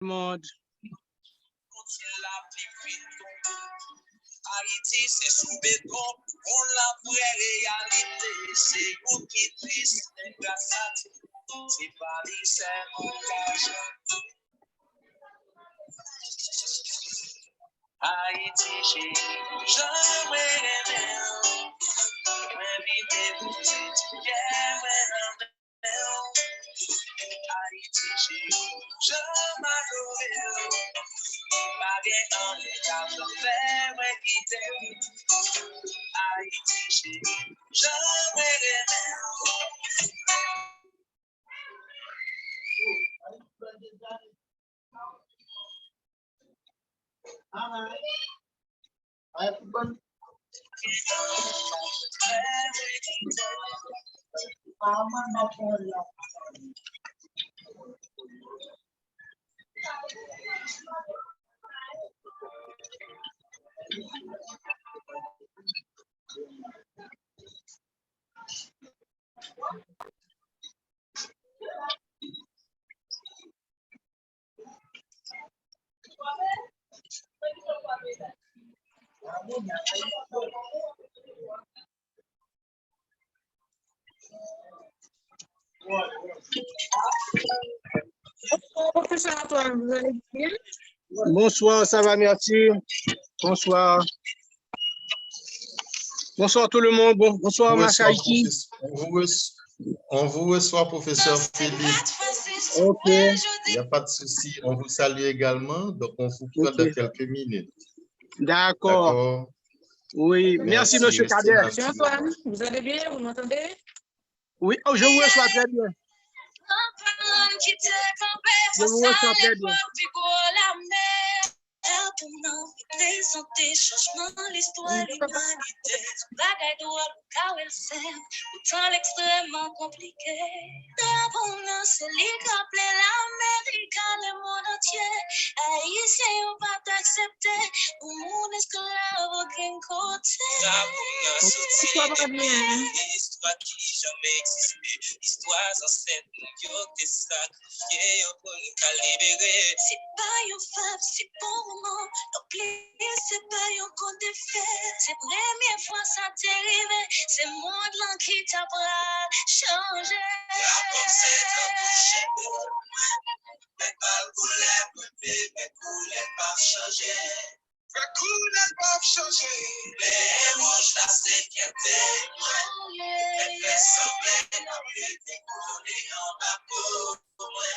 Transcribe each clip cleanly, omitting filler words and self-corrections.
monde. Haïti, c'est sous béton, on la vraie réalité. C'est vous qui triste, c'est pas les c'est engagé. Haïti, j'ai jamais aimé. Haïti, j'ai jamais adoré. Haïti, j'ai jamais aimé. Professeur Antoine, vous allez bien? Bonsoir, ça va, merci. Bonsoir. Bonsoir tout le monde. Bonsoir, Machaïti. On vous reçoit, professeur Philippe. Ok. Il n'y a pas de souci. On vous salue également. Donc, on vous prend dans quelques minutes. D'accord. Oui, merci, monsieur Kader. Monsieur Antoine, vous allez bien? Vous m'entendez? Oui, oh, je vous reçois très bien. Je vous reçois très bien. Pour nous présenter changement l'histoire de l'humanité. Bagaille de wall, car elle sert, autant l'extrêmement compliqué. Pour nous, c'est l'Écoplé, l'Amérique, le monde entier. Haïtien, on va t'accepter. Pour mon esclave, aucun côté. L'histoire qui jamais existé. L'histoire ancienne, New York, t'es sacrifié pour nous libérer. C'est pas une femme, c'est pour moment. L'oublier, c'est pas un compte de fait. C'est la première fois ça t'est arrivé. C'est le monde là qui t'a pas changé. La pensée t'a touché. Mais pas le couler, mais couler pas changer. Mais couler pas changer. Les rouges là, c'est qui était moi. Elle fait sembler la pluie décoller en bas pour moi.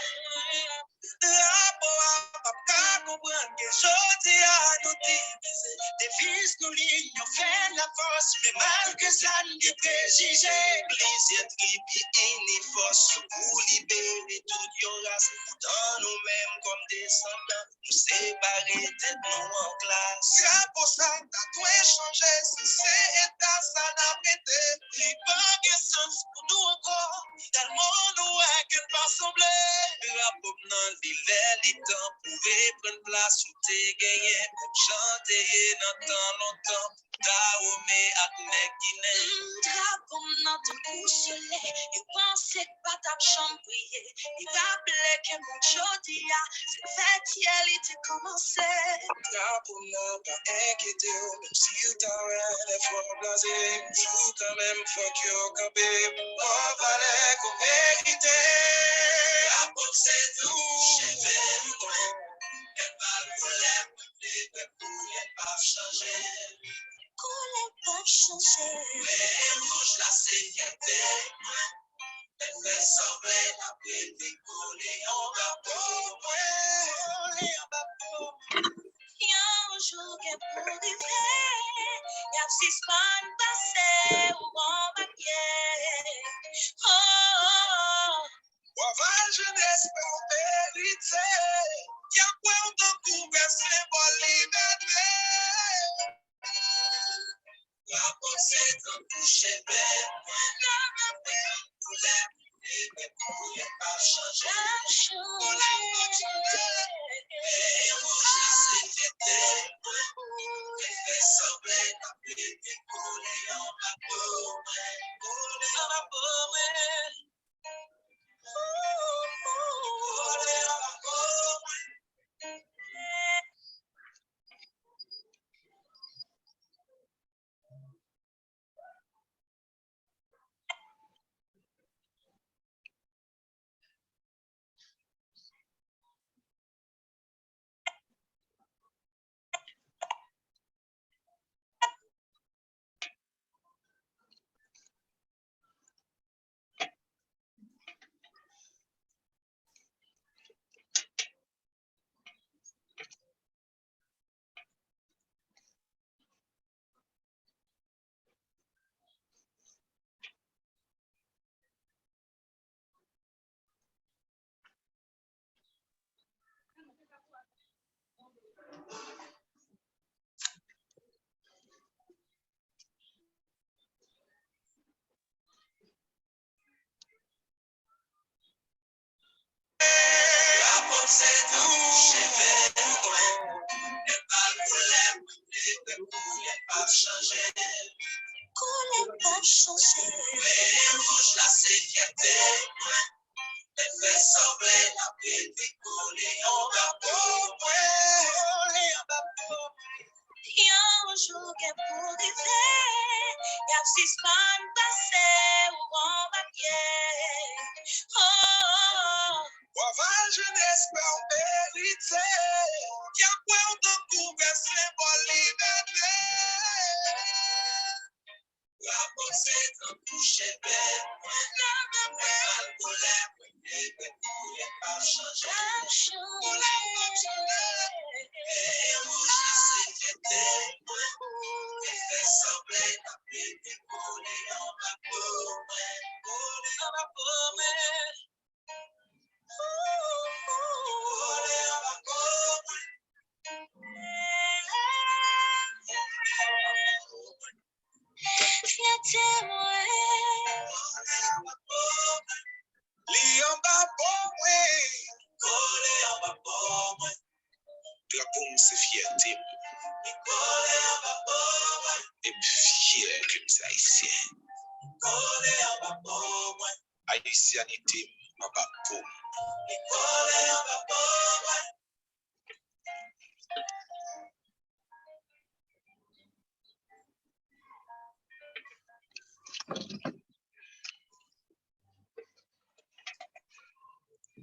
La boîte a pas comprendre que je dis à nous diviser. Des fils nous lignent, on fait la force, mais mal que ça nous préjugé. Plaisir tripi et ni force pour libérer toute your race. Dans nous-mêmes comme descendants, nous séparer tête nous en classe. C'est pour ça que t'as tout échangé, si c'est état, ça n'a pété. Les pas de sens pour nous encore, dans le monde où est qu'une part semblée. La pop dans l'île, temps pouvait prendre place où t'es gagné, comme chanter dans tant longtemps. Taomé avec Guinée. Drapeau dans ton cou soleil, il pensait pas ta chambre briller. Il rappelait que mon chodia, c'est fait qu'il était commencé. Drapeau n'a pas inquiété, même si t'as rien de fort blasé. Joue quand même, fuck you, campé. On valait qu'on vérité. La peau c'est tout, j'ai fait le coin. Elle va rouler, mais poulet pas changer. Couler pas changer. Les rouges là c'est qu'elle fait. Elle fait sembler la pluie décoller en bas pour moi. Un jour qu'elle pour du vrai. Y'a si span passé ou bon baguette. Oh. Oval jeunesse pour vérité. Y'a quoi on te couvre symbole liberté. La pensée t'en touche belle. Mais poulet pas changer. Pour la continuer. Et rouge là c'est fêté. Elle fait sembler la pluie décoller en ma peau. Couler en ma peau. Couler en ma peau.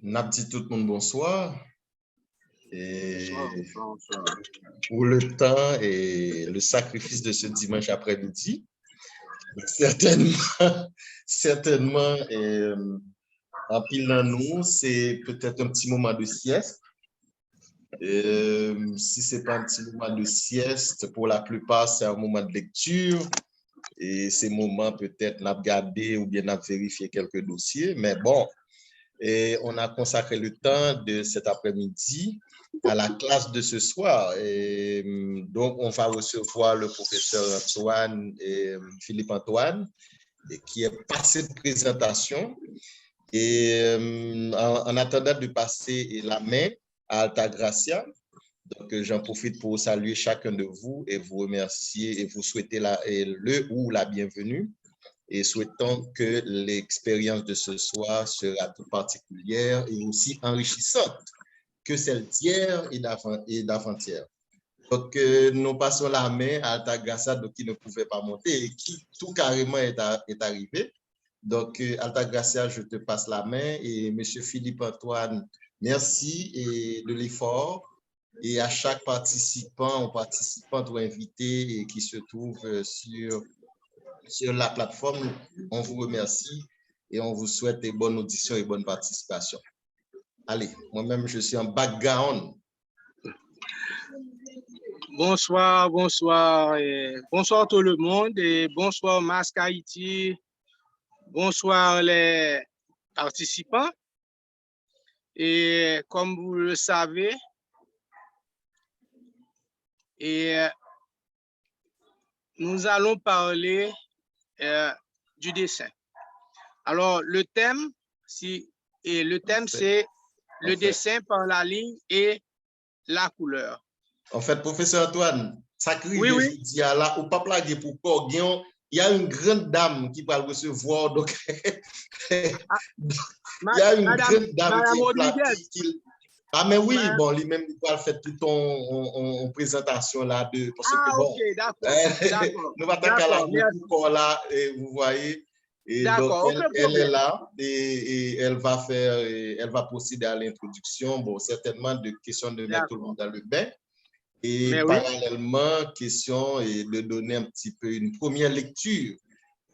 N'a dit tout le monde bonsoir. Bonsoir. Pour le temps et le sacrifice de ce dimanche après-midi, certainement, en pile dans nous, c'est peut-être un petit moment de sieste. Si ce n'est pas un petit moment de sieste, pour la plupart, c'est un moment de lecture. Et ces moments, peut-être, n'a regardé ou bien n'a vérifié quelques dossiers. Mais bon, et on a consacré le temps de cet après-midi à la classe de ce soir. Et donc, on va recevoir le professeur Antoine et Philippe Antoine, qui est passé de présentation. Et en attendant de passer la main à Altagracia, donc j'en profite pour saluer chacun de vous et vous remercier et vous souhaiter le ou la bienvenue. Et souhaitons que l'expérience de ce soir sera tout particulière et aussi enrichissante que celle d'hier et d'avant-hier. Donc, nous passons la main à Altagracia, qui ne pouvait pas monter et qui tout carrément est arrivé. Donc, Altagracia, je te passe la main et M. Philippe Antoine, merci et de l'effort. Et à chaque participant ou participante ou invité et qui se trouve sur la plateforme, on vous remercie et on vous souhaite une bonne audition et bonne participation. Allez, moi-même, je suis en background. Bonsoir, bonsoir. Bonsoir tout le monde et bonsoir Masque Haïti. Bonsoir les participants. Et comme vous le savez, nous allons parler du dessin. Alors, le thème, c'est le dessin par la ligne et la couleur. En fait, professeur Antoine, ça crie oui. Il y a là, ou pas plaguer pour Corguion, il y a une grande dame qui va le recevoir. Donc, il y a une grande dame qui ah, mais oui, bon, lui-même, il va faire tout en présentation là. Parce que bon, ok, d'accord. Nous allons à la là, et vous voyez. Et donc, elle est là et elle va procéder à l'introduction. Bon, certainement, de question de mettre tout le monde dans le bain. Et parallèlement, question et de donner un petit peu une première lecture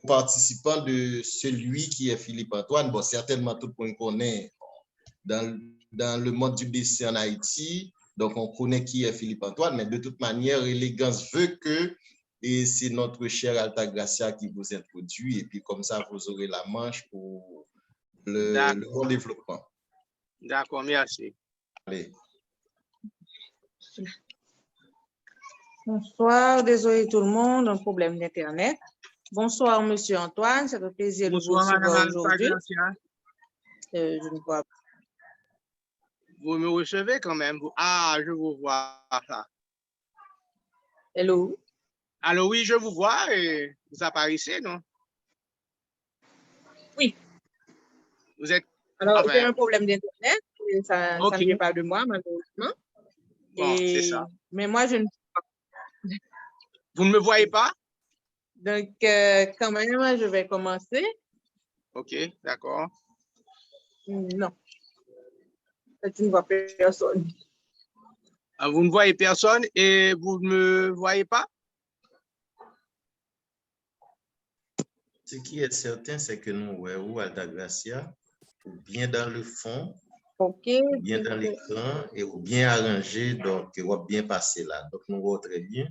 aux participants de celui qui est Philippe Antoine. Bon, certainement, tout le monde connaît dans le monde du dessin en Haïti. Donc, on connaît qui est Philippe Antoine, mais de toute manière, l'élégance veut que et c'est notre cher Altagracia qui vous introduit. Et puis, comme ça, vous aurez la manche pour le bon développement. D'accord, merci. Allez. Bonsoir, désolé tout le monde, un problème d'Internet. Bonsoir, Monsieur Antoine, c'est un plaisir de vous Bonsoir, Madame recevoir Alpha aujourd'hui. Gracia. Je ne vois pas. Vous me recevez quand même. Ah, je vous vois là. Hello. Alors oui, je vous vois et vous apparaissez, non? Oui. Vous êtes... Alors, j'ai Enfin, un problème d'Internet, et ça ok. ne vient pas de moi, malheureusement. Bon, c'est ça. Mais moi, je ne... Vous ne me voyez pas? Donc, quand même, je vais commencer. Ok, d'accord. Non, tu ne vois personne. Ah, vous ne voyez personne et vous ne me voyez pas? Ce qui est certain, c'est que nous, ou Altagracia, ou bien dans le fond, Ok. ou bien dans l'écran, et ou bien arrangé, donc, ou bien passé là. Donc, nous voyons très bien.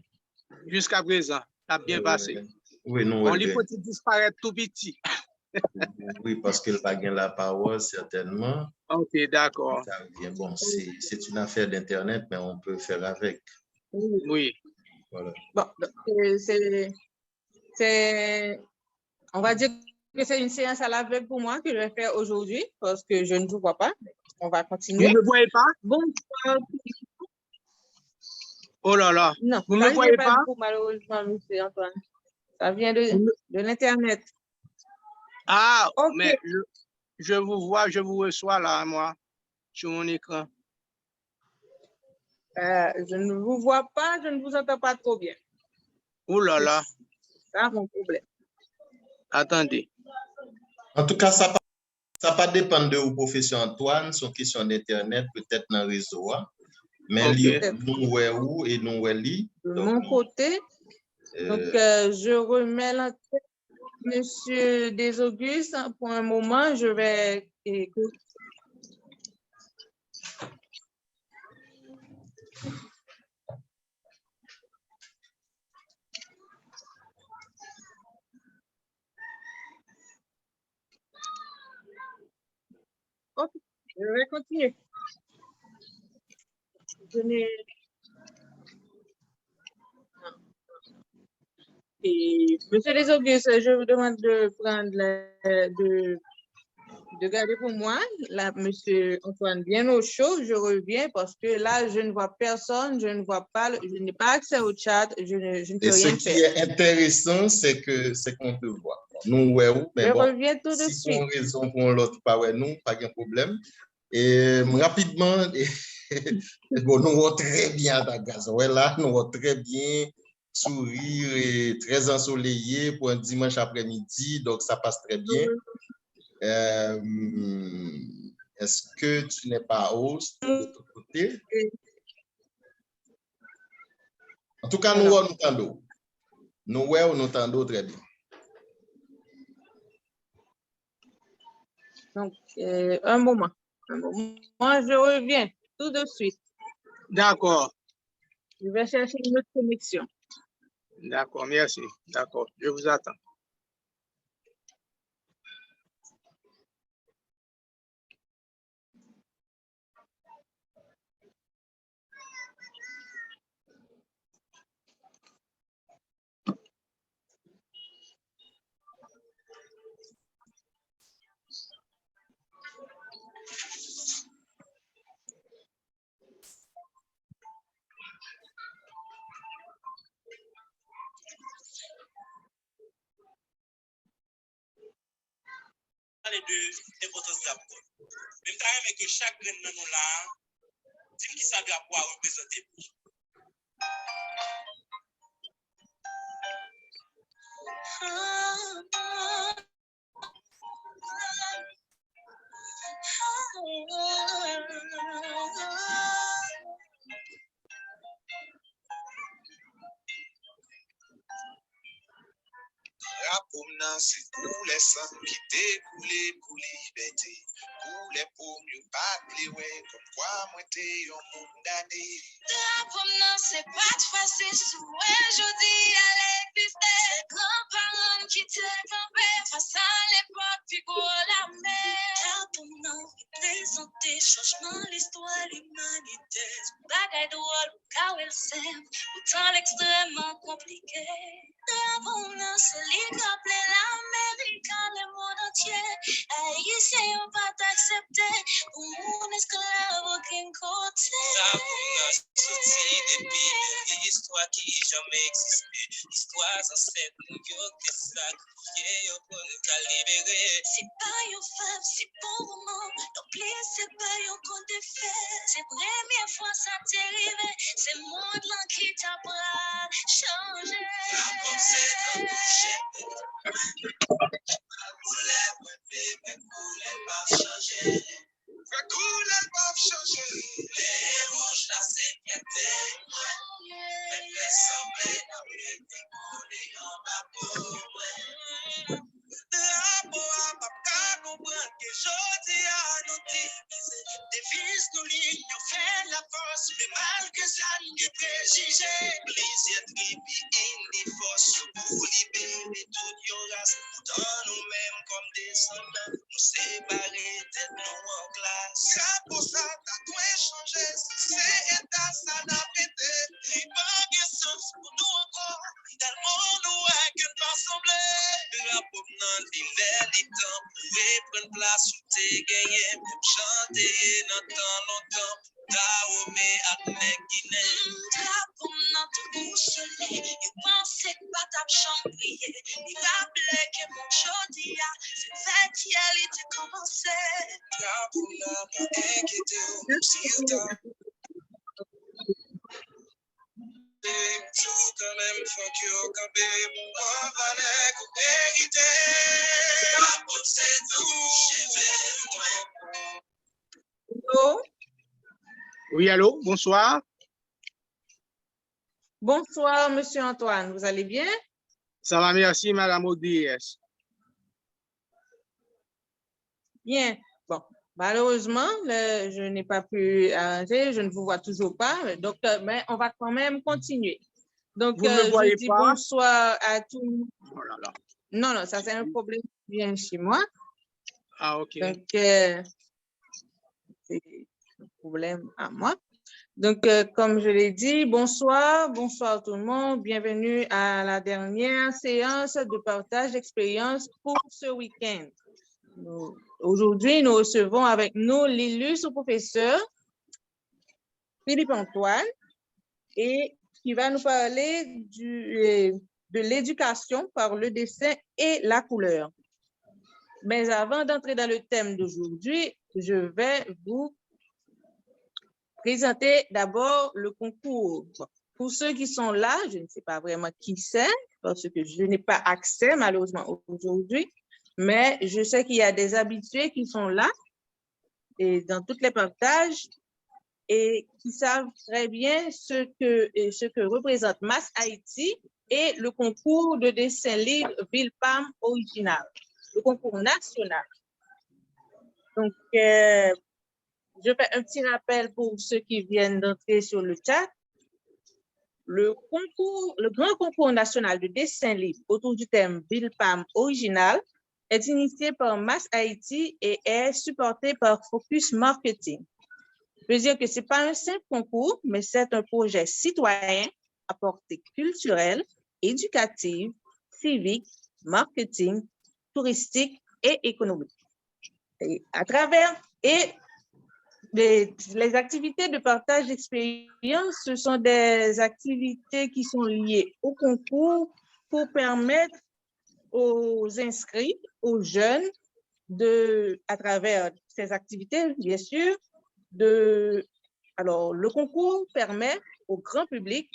Jusqu'à présent, ça a bien passé. Oui, nous On voyons lui très faut disparaître tout petit. Oui, parce qu'il va gagner la parole, certainement. Ok, d'accord. Ça revient. Bon, c'est une affaire d'Internet, mais on peut faire avec. Oui. Voilà. Bon, on va dire que c'est une séance à l'aveugle pour moi que je vais faire aujourd'hui parce que je ne vous vois pas. On va continuer. Vous ne me voyez pas? Bonsoir. Oh là là. Non, Vous ne ça me ne voyez vient pas pas? de vous, malheureusement, monsieur Antoine. Ça vient de l'Internet. Ah, Ok. mais je vous vois, je vous reçois là, moi, sur mon écran. Je ne vous vois pas, je ne vous entends pas trop bien. Oh là là. C'est ça mon problème. Attendez. En tout cas, ça pas dépendre de vos professions, Antoine, c'est une question d'Internet, peut-être dans le réseau. Mais Ok. nous, où et nous, li. De mon côté, donc, je remets l'antenne, monsieur Desaugustes, pour un moment, je vais écouter. Ok, je vais continuer. Et, monsieur Desaugustes, je vous demande de prendre de garder pour moi, là, monsieur Antoine, bien au chaud, je reviens parce que là, je ne vois personne, je ne vois pas, je n'ai pas accès au chat, je ne peux rien faire. Et ce qui est intéressant, c'est qu'on te voit. Nous, mais je bon, reviens tout de si suite. pour une raison pour l'autre, pas nous, pas de problème. Et rapidement, bon, nous voyons très bien ta gaz. Ouais, là, nous voyons très bien sourire et très ensoleillé pour un dimanche après-midi, donc ça passe très bien. Est-ce que tu n'es pas host de ton côté? En tout cas, nous entendons. Nous entendons très bien. Donc, un moment. Moi, je reviens tout de suite. D'accord. Je vais chercher une autre connexion. D'accord, merci. D'accord, je vous attends. Les deux importances d'abord. Même quand même que chaque graine dans nous là, c'est qui ça doit pouvoir représenter. C'est pour les sangs qui découlent pour liberté. Pour les paumes, you pas ouais, comme quoi moi t'es un monde d'année. C'est pas facile, je dis à l'exister. Grands-parents qui te campaient face à l'époque, puis pour la mer. pour nous présenter changement, l'histoire, l'humanité. Bagaille drôle, car elle s'aime, autant l'extrêmement compliqué. L'abondance, l'Écoplé, l'Amérique, le monde entier. Haïtiens, on va t'accepter, pour mon esclave, aucun côté. L'abondance, sortie des Bibles, l'histoire qui jamais existé. L'histoire ancienne, New York, des sacrifiés, pour nous libérer. C'est pas une femme, c'est bon moment. L'oubli, c'est pas un compte de fait. C'est la première fois ça t'est arrivé. C'est le monde là qui t'a pas changé. Devise nous lignes, fait la force, mais malgré ça, nous sommes préjugés. Plaisir, tripi, et force pour libérer toute your race. Dans nous-mêmes comme descendants, nous séparer d'être nous en classe. C'est pour ça que tu as changé, c'est état, ça n'a pété. Il n'y a pas de sens pour nous encore, tellement nous avec une assemblée. La pauvre dans l'hiver, les temps, pouvez prendre place où t'es gagné, chanter dans tant longtemps. Daomé avec Guinée. Drapeau dans ton bouchelet, il pensait que pas ta chambre briller. Il va que mon chodia, c'est fait hier, il était commencé. Drapeau là, pas inquiété, si il t'a. Tout quand même, fuck you, quand même, moi, valait qu'on vérité. Drapeau, c'est tout, j'ai fait moi. Allô? Oui, allô, bonsoir. Bonsoir, Monsieur Antoine. Vous allez bien? Ça va, merci, Madame ODS. Bien. Bon, malheureusement, je n'ai pas pu arranger, je ne vous vois toujours pas. Donc, mais on va quand même continuer. Donc, Vous ne me voyez je dis pas? bonsoir à tout le monde. Oh là là. Non, non, ça c'est un problème qui vient chez moi. Ah, ok. Donc, c'est un problème à moi. Donc, comme je l'ai dit, bonsoir tout le monde. Bienvenue à la dernière séance de partage d'expérience pour ce week-end. Aujourd'hui, nous recevons avec nous l'illustre professeur Philippe Antoine et qui va nous parler de l'éducation par le dessin et la couleur. Mais avant d'entrer dans le thème d'aujourd'hui, je vais vous présenter d'abord le concours. Pour ceux qui sont là, je ne sais pas vraiment qui c'est, parce que je n'ai pas accès malheureusement aujourd'hui, mais je sais qu'il y a des habitués qui sont là et dans tous les partages et qui savent très bien ce que représente Mass Haïti et le concours de dessin libre Villepam original, le concours national. Donc, je fais un petit rappel pour ceux qui viennent d'entrer sur le chat. Le grand concours national de dessin libre autour du thème Villepam original est initié par Mass Haïti et est supporté par Focus Marketing. Je veux dire que ce n'est pas un simple concours, mais c'est un projet citoyen à portée culturelle, éducative, civique, marketing, touristique et économique. Et à travers les activités de partage d'expérience, ce sont des activités qui sont liées au concours pour permettre aux inscrits, aux jeunes, à travers ces activités, bien sûr, alors, le concours permet au grand public,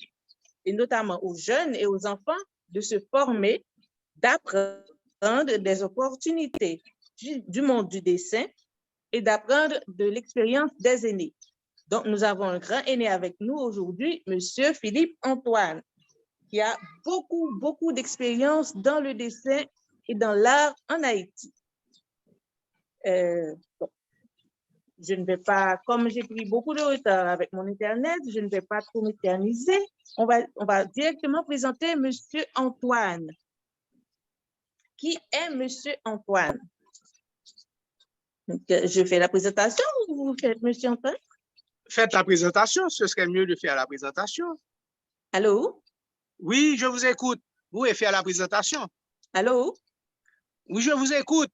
et notamment aux jeunes et aux enfants, de se former, d'apprendre des opportunités du monde du dessin et d'apprendre de l'expérience des aînés. Donc, nous avons un grand aîné avec nous aujourd'hui, M. Philippe Antoine, qui a beaucoup d'expérience dans le dessin et dans l'art en Haïti. Bon. Je ne vais pas, comme j'ai pris beaucoup de retard avec mon Internet, je ne vais pas trop m'éterniser. On va directement présenter M. Antoine. Qui est M. Antoine? Donc, je fais la présentation ou vous faites, monsieur Antoine? Faites la présentation, ce serait mieux de faire la présentation. Allô? Oui, je vous écoute. Vous pouvez faire la présentation. Allô? Oui, je vous écoute.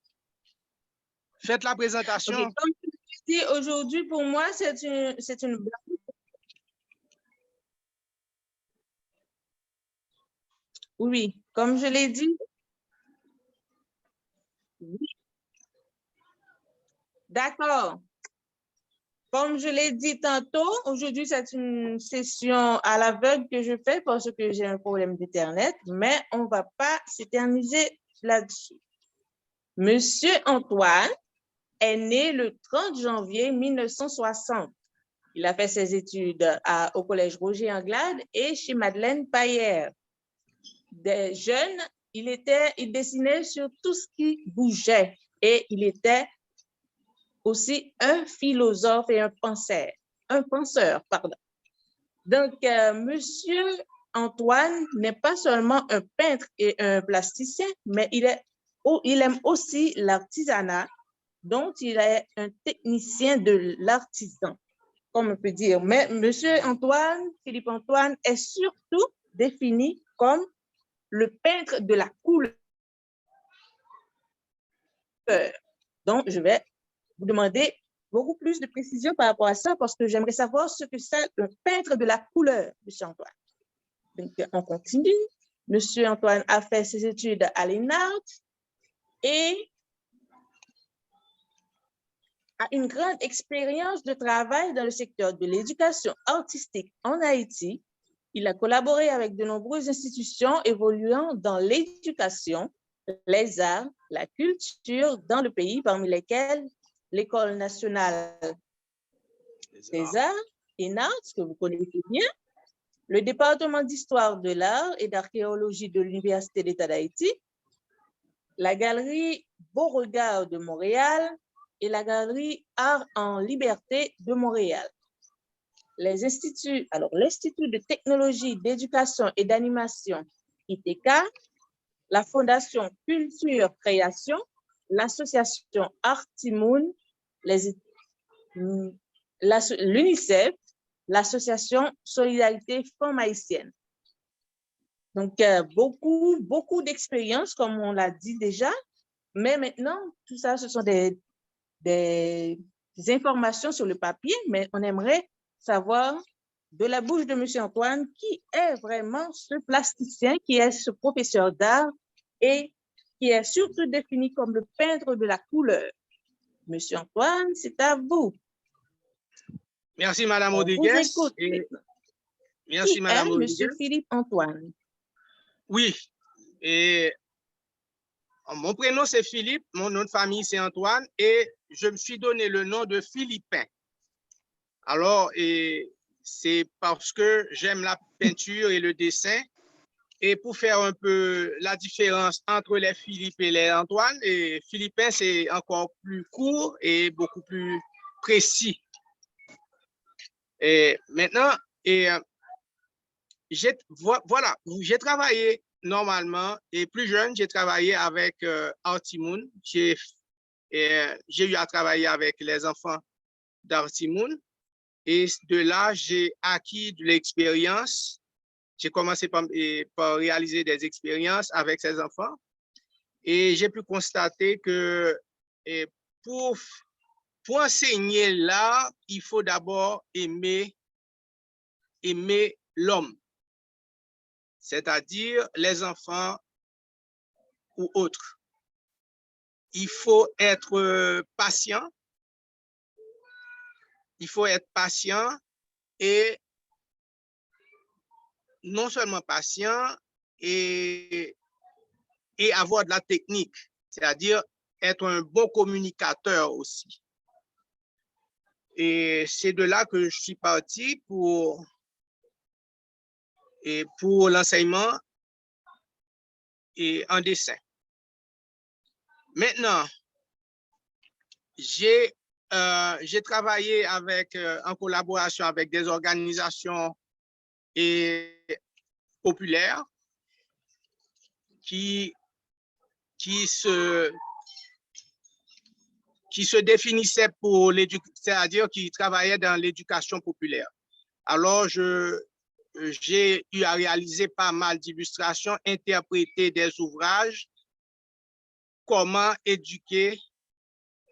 Faites la présentation. Okay. Comme je l'ai dit, aujourd'hui, pour moi, c'est une blague. Oui, comme je l'ai dit. Oui. D'accord. Comme je l'ai dit tantôt, aujourd'hui, c'est une session à l'aveugle que je fais parce que j'ai un problème d'Internet, mais on ne va pas s'éterniser là-dessus. Monsieur Antoine est né le 30 janvier 1960. Il a fait ses études au Collège Roger Anglade et chez Madeleine Paillère. Des jeunes, il dessinait sur tout ce qui bougeait et il était aussi un philosophe et un penseur, pardon. Donc, monsieur Antoine n'est pas seulement un peintre et un plasticien, mais il aime aussi l'artisanat, dont il est un technicien de l'artisan, comme on peut dire. Mais monsieur Antoine, Philippe Antoine, est surtout défini comme le peintre de la couleur. Donc, je vais vous demander beaucoup plus de précision par rapport à ça parce que j'aimerais savoir ce que c'est un peintre de la couleur, monsieur Antoine. Donc, on continue. Monsieur Antoine a fait ses études à l'ENART et a une grande expérience de travail dans le secteur de l'éducation artistique en Haïti. Il a collaboré avec de nombreuses institutions évoluant dans l'éducation, les arts, la culture dans le pays, parmi lesquelles l'École nationale des arts, ENART, que vous connaissez bien, le département d'histoire de l'art et d'archéologie de l'Université d'État d'Haïti, la galerie Beauregard de Montréal et la galerie Art en Liberté de Montréal. L'Institut de technologie, d'éducation et d'animation, ITK, la Fondation Culture Création, l'association Artimoun, l'UNICEF, l'association Solidarité Femmes Haïtiennes. Donc, beaucoup d'expérience, comme on l'a dit déjà, mais maintenant, tout ça, ce sont des informations sur le papier, mais on aimerait savoir de la bouche de M. Antoine qui est vraiment ce plasticien, qui est ce professeur d'art et qui est surtout défini comme le peintre de la couleur. M. Antoine, c'est à vous. Merci, Madame Rodriguez. Merci, Madame Rodriguez. M. Philippe Antoine. Oui. Et mon prénom, c'est Philippe. Mon nom de famille, c'est Antoine. Et je me suis donné le nom de Philippin. Alors, c'est parce que j'aime la peinture et le dessin. Et pour faire un peu la différence entre les Philippe et les Antoine, et Philippin, c'est encore plus court et beaucoup plus précis. Et maintenant, voilà, j'ai travaillé normalement, et plus jeune, j'ai travaillé avec Artimoun. J'ai eu à travailler avec les enfants d'Artimoun. Et de là, j'ai acquis de l'expérience. J'ai commencé par réaliser des expériences avec ces enfants. Et j'ai pu constater que pour enseigner l'art, il faut d'abord aimer l'homme, c'est-à-dire les enfants ou autres. Il faut être patient. Il faut être patient et non seulement patient et avoir de la technique, c'est-à-dire être un bon communicateur aussi. Et c'est de là que je suis parti pour l'enseignement et en dessin. Maintenant, j'ai travaillé en collaboration avec des organisations populaires qui qui se définissaient pour l'éducation, c'est-à-dire qui travaillaient dans l'éducation populaire. Alors, j'ai eu à réaliser pas mal d'illustrations, interpréter des ouvrages, comment éduquer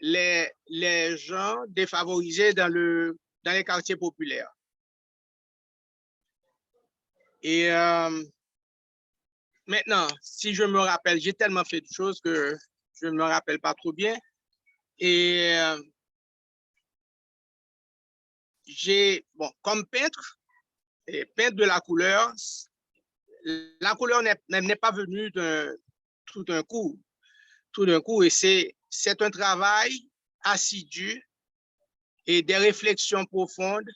les gens défavorisés dans les quartiers populaires. Et maintenant, si je me rappelle, j'ai tellement fait de choses que je ne me rappelle pas trop bien. Et bon, comme peintre, et peintre de la couleur n'est pas venue tout d'un coup. Et c'est un travail assidu et des réflexions profondes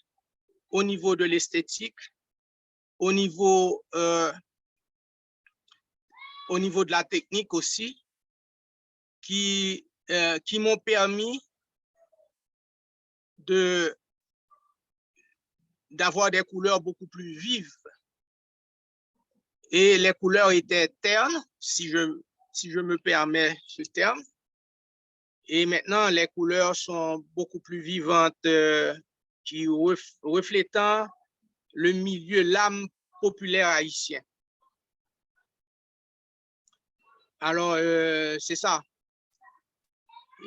au niveau de l'esthétique, au niveau de la technique aussi, qui m'ont permis d'avoir des couleurs beaucoup plus vives. Et les couleurs étaient ternes, si je me permets ce terme. Et maintenant, les couleurs sont beaucoup plus vivantes, qui reflétant le milieu, l'âme populaire haïtien. Alors, c'est ça.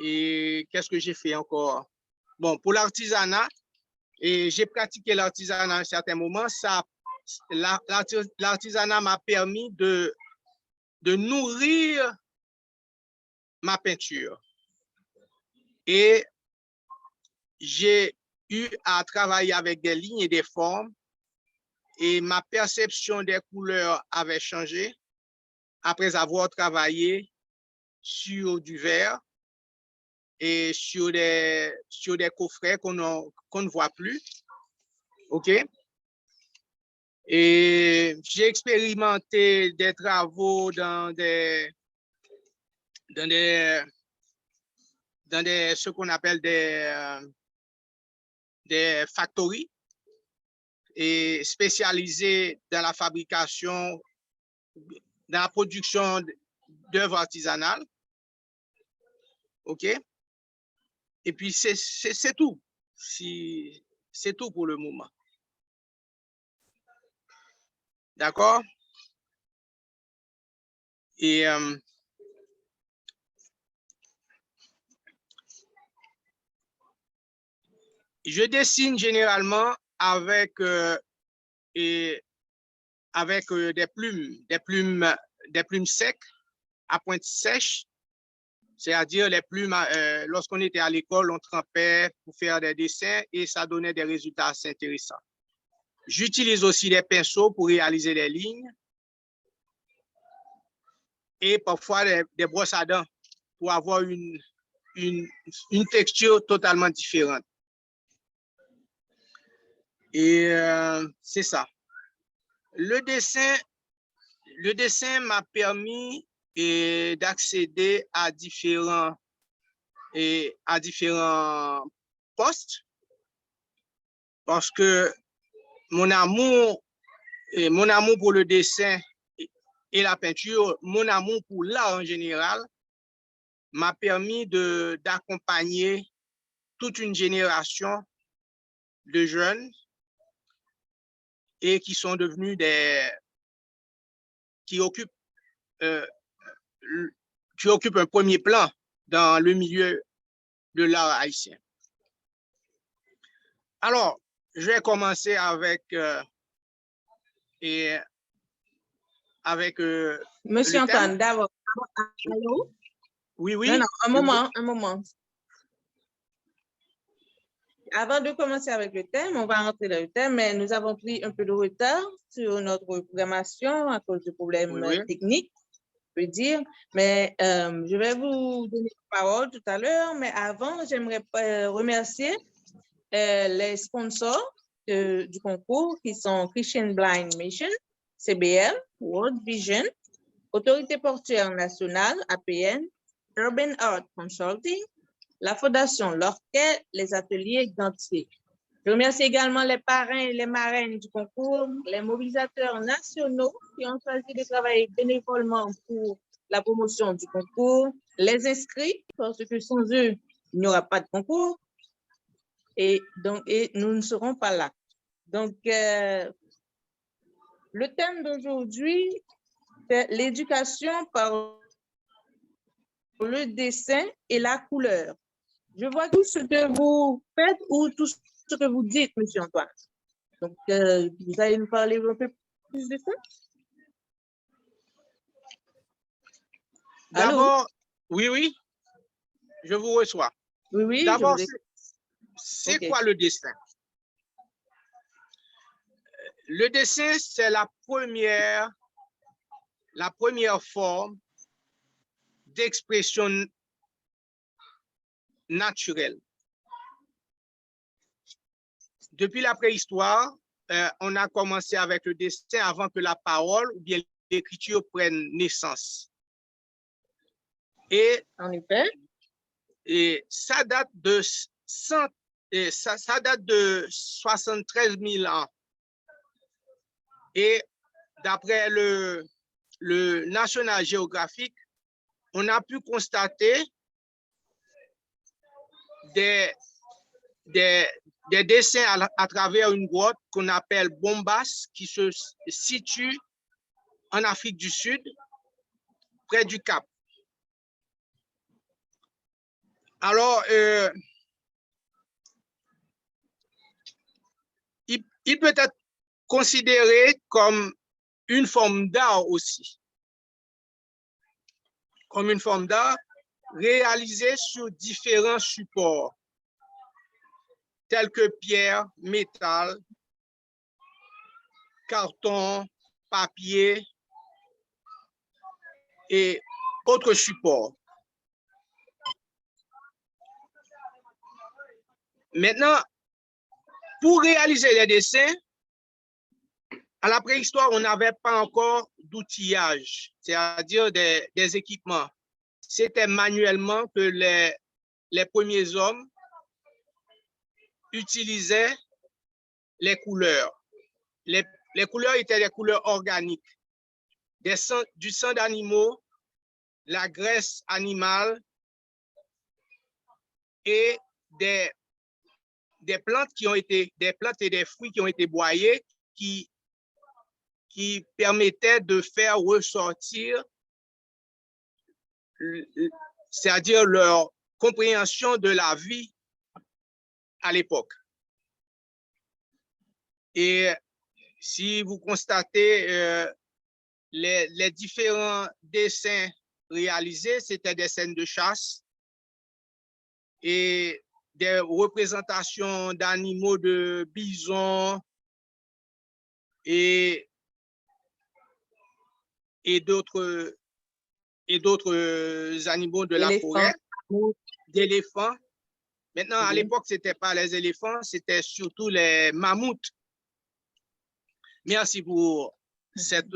Et qu'est-ce que j'ai fait encore? Bon, pour l'artisanat, et j'ai pratiqué l'artisanat à un certain moment, l'artisanat m'a permis de nourrir ma peinture. Et j'ai eu à travailler avec des lignes et des formes, et ma perception des couleurs avait changé après avoir travaillé sur du verre et sur des coffrets qu'on ne voit plus. OK? Et j'ai expérimenté des travaux dans ce qu'on appelle des factories et spécialisées dans la fabrication, dans la production d'œuvres artisanales. OK? Et puis, c'est tout. C'est tout pour le moment. D'accord? Et je dessine généralement avec des plumes secs à pointe sèche, c'est-à-dire les plumes, lorsqu'on était à l'école, on trempait pour faire des dessins et ça donnait des résultats assez intéressants. J'utilise aussi des pinceaux pour réaliser les lignes et parfois des brosses à dents pour avoir une texture totalement différente. Et c'est ça. Le dessin m'a permis d'accéder à différents postes parce que mon amour pour le dessin et la peinture, mon amour pour l'art en général m'a permis d'accompagner toute une génération de jeunes et qui sont devenus qui occupent un premier plan dans le milieu de l'art haïtien. Alors, je vais commencer avec Monsieur Antoine, d'abord. Oui. Non, un moment. Avant de commencer avec le thème, on va rentrer dans le thème, mais nous avons pris un peu de retard sur notre programmation à cause de problèmes techniques, je peux dire. Mais je vais vous donner la parole tout à l'heure, mais avant, j'aimerais remercier les sponsors du concours qui sont Christian Blind Mission, CBL, World Vision, Autorité portuaire nationale, APN, Urban Art Consulting, la Fondation Lorquet, les ateliers Gantier. Je remercie également les parrains et les marraines du concours, les mobilisateurs nationaux qui ont choisi de travailler bénévolement pour la promotion du concours, les inscrits, parce que sans eux, il n'y aura pas de concours. Et donc, nous ne serons pas là. Donc, le thème d'aujourd'hui, c'est l'éducation par le dessin et la couleur. Je vois tout ce que vous faites ou tout ce que vous dites, M. Antoine. Donc, vous allez nous parler un peu plus de ça? D'abord, oui, je vous reçois. Oui, D'abord, c'est Okay. quoi le dessin? Le dessin, c'est la première forme d'expression naturelle. Depuis la préhistoire, on a commencé avec le dessin avant que la parole ou bien l'écriture prenne naissance. Et, En effet. et ça date de 73 000 ans. Et d'après le National Geographic, on a pu constater des dessins à travers une grotte qu'on appelle Bombas, qui se situe en Afrique du Sud, près du Cap. Alors, il peut être considéré comme une forme d'art aussi, comme une forme d'art réalisée sur différents supports, tels que pierre, métal, carton, papier et autres supports. Maintenant, pour réaliser les dessins, à la préhistoire, on n'avait pas encore d'outillage, c'est-à-dire des équipements. C'était manuellement que les premiers hommes utilisaient les couleurs. Les couleurs étaient des couleurs organiques, du sang d'animaux, la graisse animale et des plantes des plantes et des fruits qui ont été broyés qui permettaient de faire ressortir, c'est-à-dire leur compréhension de la vie à l'époque. Et si vous constatez les différents dessins réalisés, c'était des scènes de chasse et des représentations d'animaux de bisons et d'autres animaux de la forêt, d'éléphants. Maintenant, à l'époque, ce n'était pas les éléphants, c'était surtout les mammouths. Merci pour cette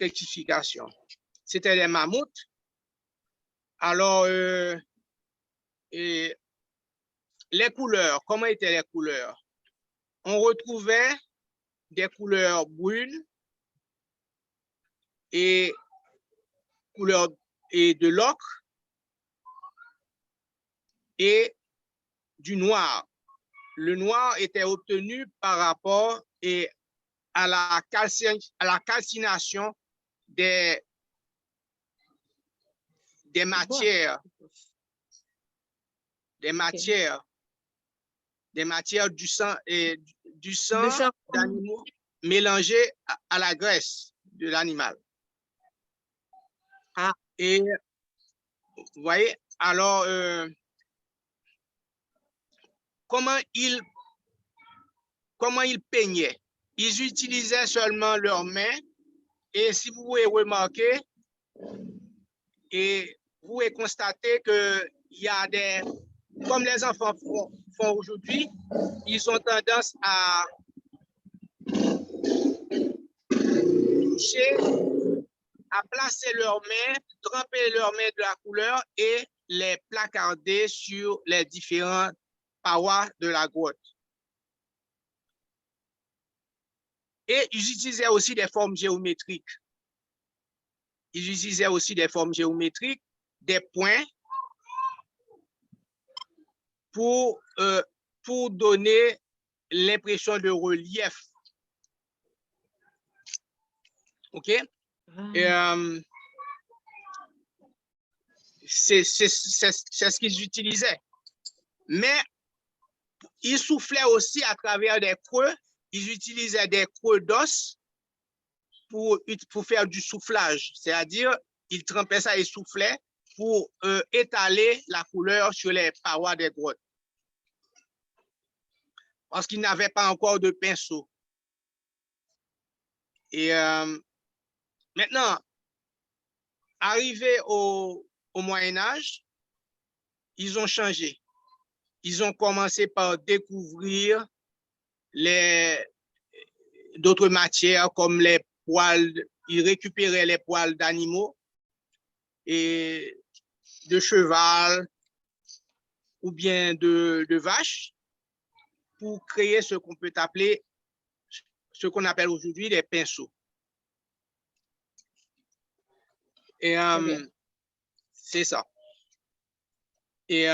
rectification. C'était les mammouths. Alors, et les couleurs, comment étaient les couleurs? On retrouvait des couleurs brunes et de l'ocre et du noir. Le noir était obtenu par rapport à la calcination des matières du sang d'animaux mélangé à la graisse de l'animal. Ah. Et vous voyez, alors, comment ils peignaient? Ils utilisaient seulement leurs mains. Et si vous pouvez remarquer, et vous pouvez constater qu'il y a comme les enfants font aujourd'hui, ils ont tendance à toucher, à placer leurs mains, tremper leurs mains de la couleur et les placarder sur les différentes parois de la grotte. Et ils utilisaient aussi des formes géométriques. Ils utilisaient aussi des formes géométriques, des points pour donner l'impression de relief. OK? Et, c'est ce qu'ils utilisaient. Mais ils soufflaient aussi à travers des creux. Ils utilisaient des creux d'os pour faire du soufflage. C'est-à-dire, ils trempaient ça et soufflaient pour étaler la couleur sur les parois des grottes. Parce qu'ils n'avaient pas encore de pinceau. Et maintenant, arrivé au Moyen-Âge, ils ont changé. Ils ont commencé par découvrir d'autres matières comme les poils. Ils récupéraient les poils d'animaux et de cheval ou bien de vache pour créer ce qu'on peut appeler, ce qu'on appelle aujourd'hui des pinceaux. Et c'est ça. Et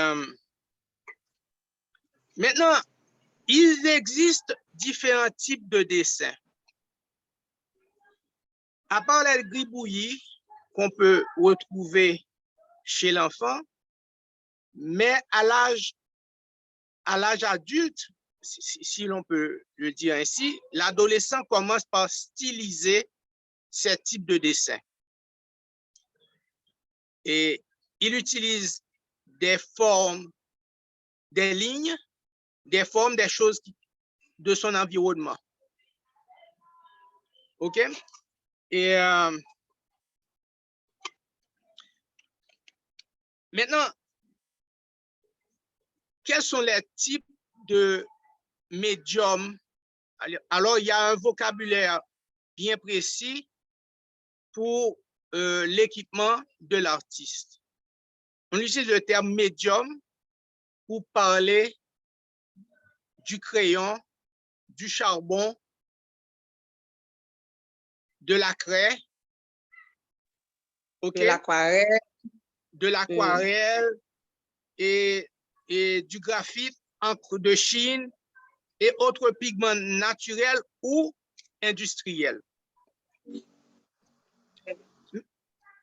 maintenant, il existe différents types de dessins. À part les gribouillis qu'on peut retrouver chez l'enfant, mais à l'âge adulte, si l'on peut le dire ainsi, l'adolescent commence par styliser ce type de dessin. Et il utilise des formes, des lignes, des formes, des choses de son environnement. OK? Et maintenant, quels sont les types de médiums? Alors, il y a un vocabulaire bien précis pour l'équipement de l'artiste. On utilise le terme médium pour parler du crayon, du charbon, de la craie, okay? De l'aquarelle et du graphite, encre de Chine et autres pigments naturels ou industriels.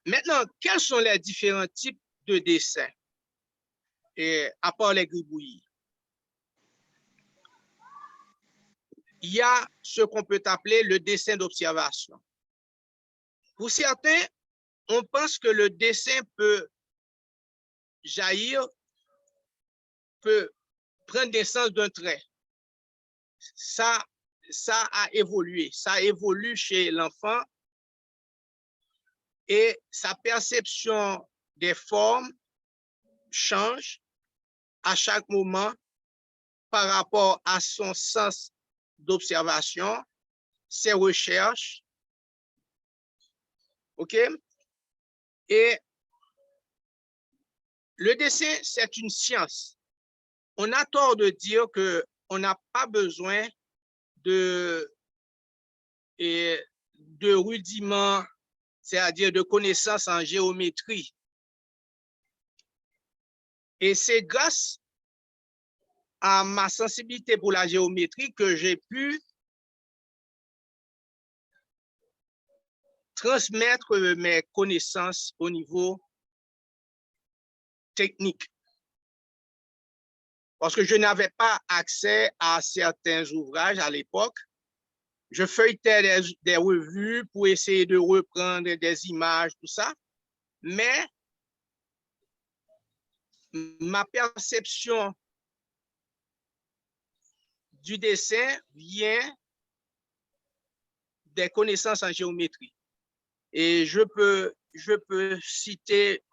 Maintenant, quels sont les différents types de dessins, à part les gribouillis? Il y a ce qu'on peut appeler le dessin d'observation. Pour certains, on pense que le dessin peut jaillir, peut prendre naissance d'un trait. Ça a évolué, ça évolue chez l'enfant et sa perception des formes change à chaque moment par rapport à son sens d'observation, ses recherches. OK? Et le dessin, c'est une science. On a tort de dire qu'on n'a pas besoin de rudiments, c'est-à-dire de connaissances en géométrie. Et c'est grâce à ma sensibilité pour la géométrie que j'ai pu transmettre mes connaissances au niveau technique. Parce que je n'avais pas accès à certains ouvrages à l'époque. Je feuilletais des revues pour essayer de reprendre des images, tout ça. Mais ma perception du dessin vient des connaissances en géométrie. Et je peux citer,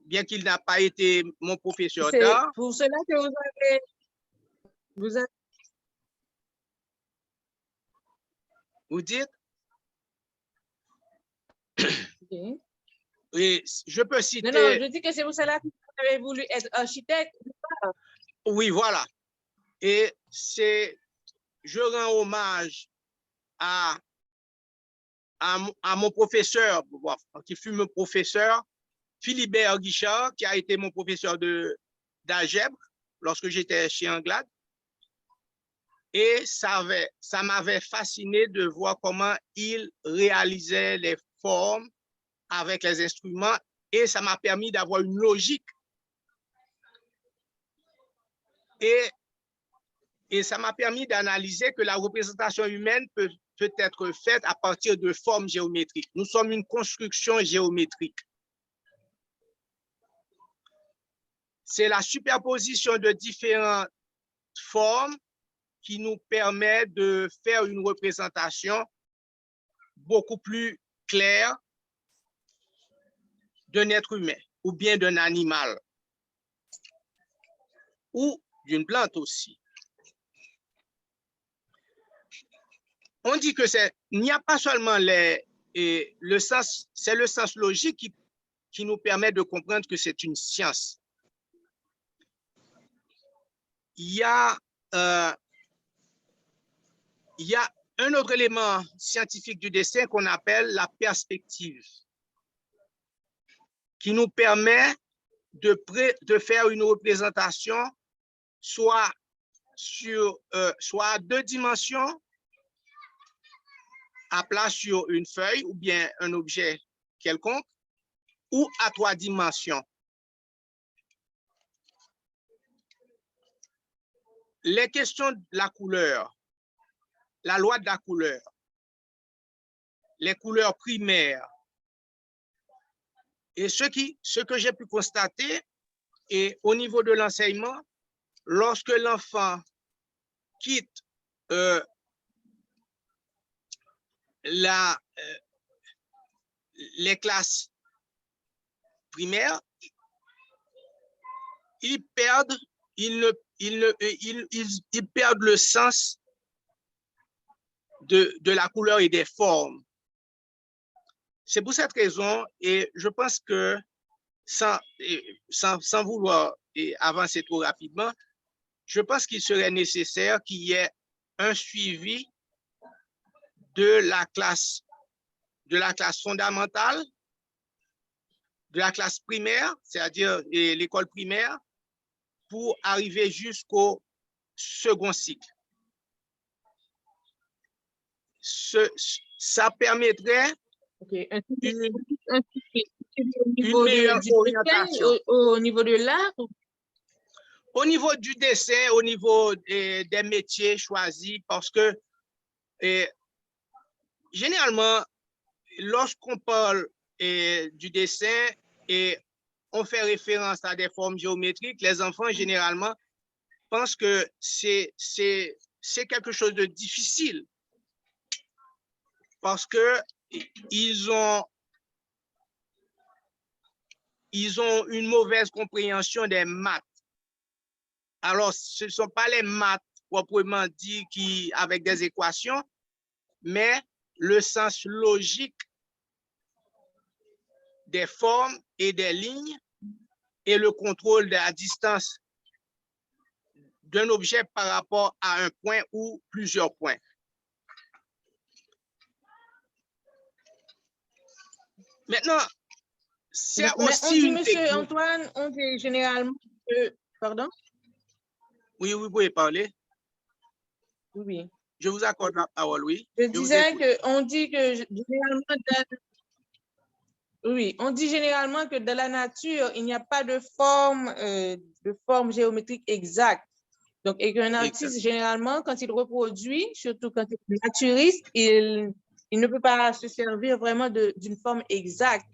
bien qu'il n'a pas été mon professeur d'art. C'est pour cela que vous avez... Vous dites? Okay. Et je peux citer... Non, je dis que c'est pour cela que vous avez voulu être architecte. Oui, voilà. Et je rends hommage à mon professeur, qui fut mon professeur, Philibert Guichard, qui a été mon professeur d'algèbre. lorsque j'étais chez Anglade. Et ça m'avait fasciné de voir comment il réalisait les formes avec les instruments et ça m'a permis d'avoir une logique. Et ça m'a permis d'analyser que la représentation humaine peut être faite à partir de formes géométriques. Nous sommes une construction géométrique. C'est la superposition de différentes formes qui nous permet de faire une représentation beaucoup plus claire d'un être humain ou bien d'un animal ou d'une plante aussi. On dit que il n'y a pas seulement le sens, c'est le sens logique qui nous permet de comprendre que c'est une science. Il y a un autre élément scientifique du dessin qu'on appelle la perspective, qui nous permet de faire une représentation soit à 2 dimensions, à plat sur une feuille ou bien un objet quelconque, ou à 3 dimensions. Les questions de la couleur, la loi de la couleur, les couleurs primaires, et ce que j'ai pu constater, et au niveau de l'enseignement, lorsque l'enfant quitte les classes primaires, ils perdent le sens de la couleur et des formes. C'est pour cette raison, et je pense que sans vouloir avancer trop rapidement, je pense qu'il serait nécessaire qu'il y ait un suivi de la classe fondamentale, de la classe primaire, c'est-à-dire l'école primaire, pour arriver jusqu'au second cycle. Ça permettrait une meilleure orientation. Au niveau de l'art? Au niveau du dessin, au niveau des métiers choisis, parce que généralement, lorsqu'on parle du dessin et on fait référence à des formes géométriques, les enfants généralement pensent que c'est quelque chose de difficile parce que ils ont une mauvaise compréhension des maths. Alors, ce ne sont pas les maths proprement dit avec des équations, mais le sens logique des formes et des lignes et le contrôle de la distance d'un objet par rapport à un point ou plusieurs points. Maintenant, c'est aussi une technique. Monsieur Antoine, on dit généralement que... Pardon? Oui, vous pouvez parler. Oui. Je vous accorde la parole, oui. Je disais qu'on dit que généralement... Oui, on dit généralement que dans la nature, il n'y a pas de forme géométrique exacte. Donc, et qu'un artiste, généralement, quand il reproduit, surtout quand il est naturiste, il ne peut pas se servir vraiment d'une forme exacte.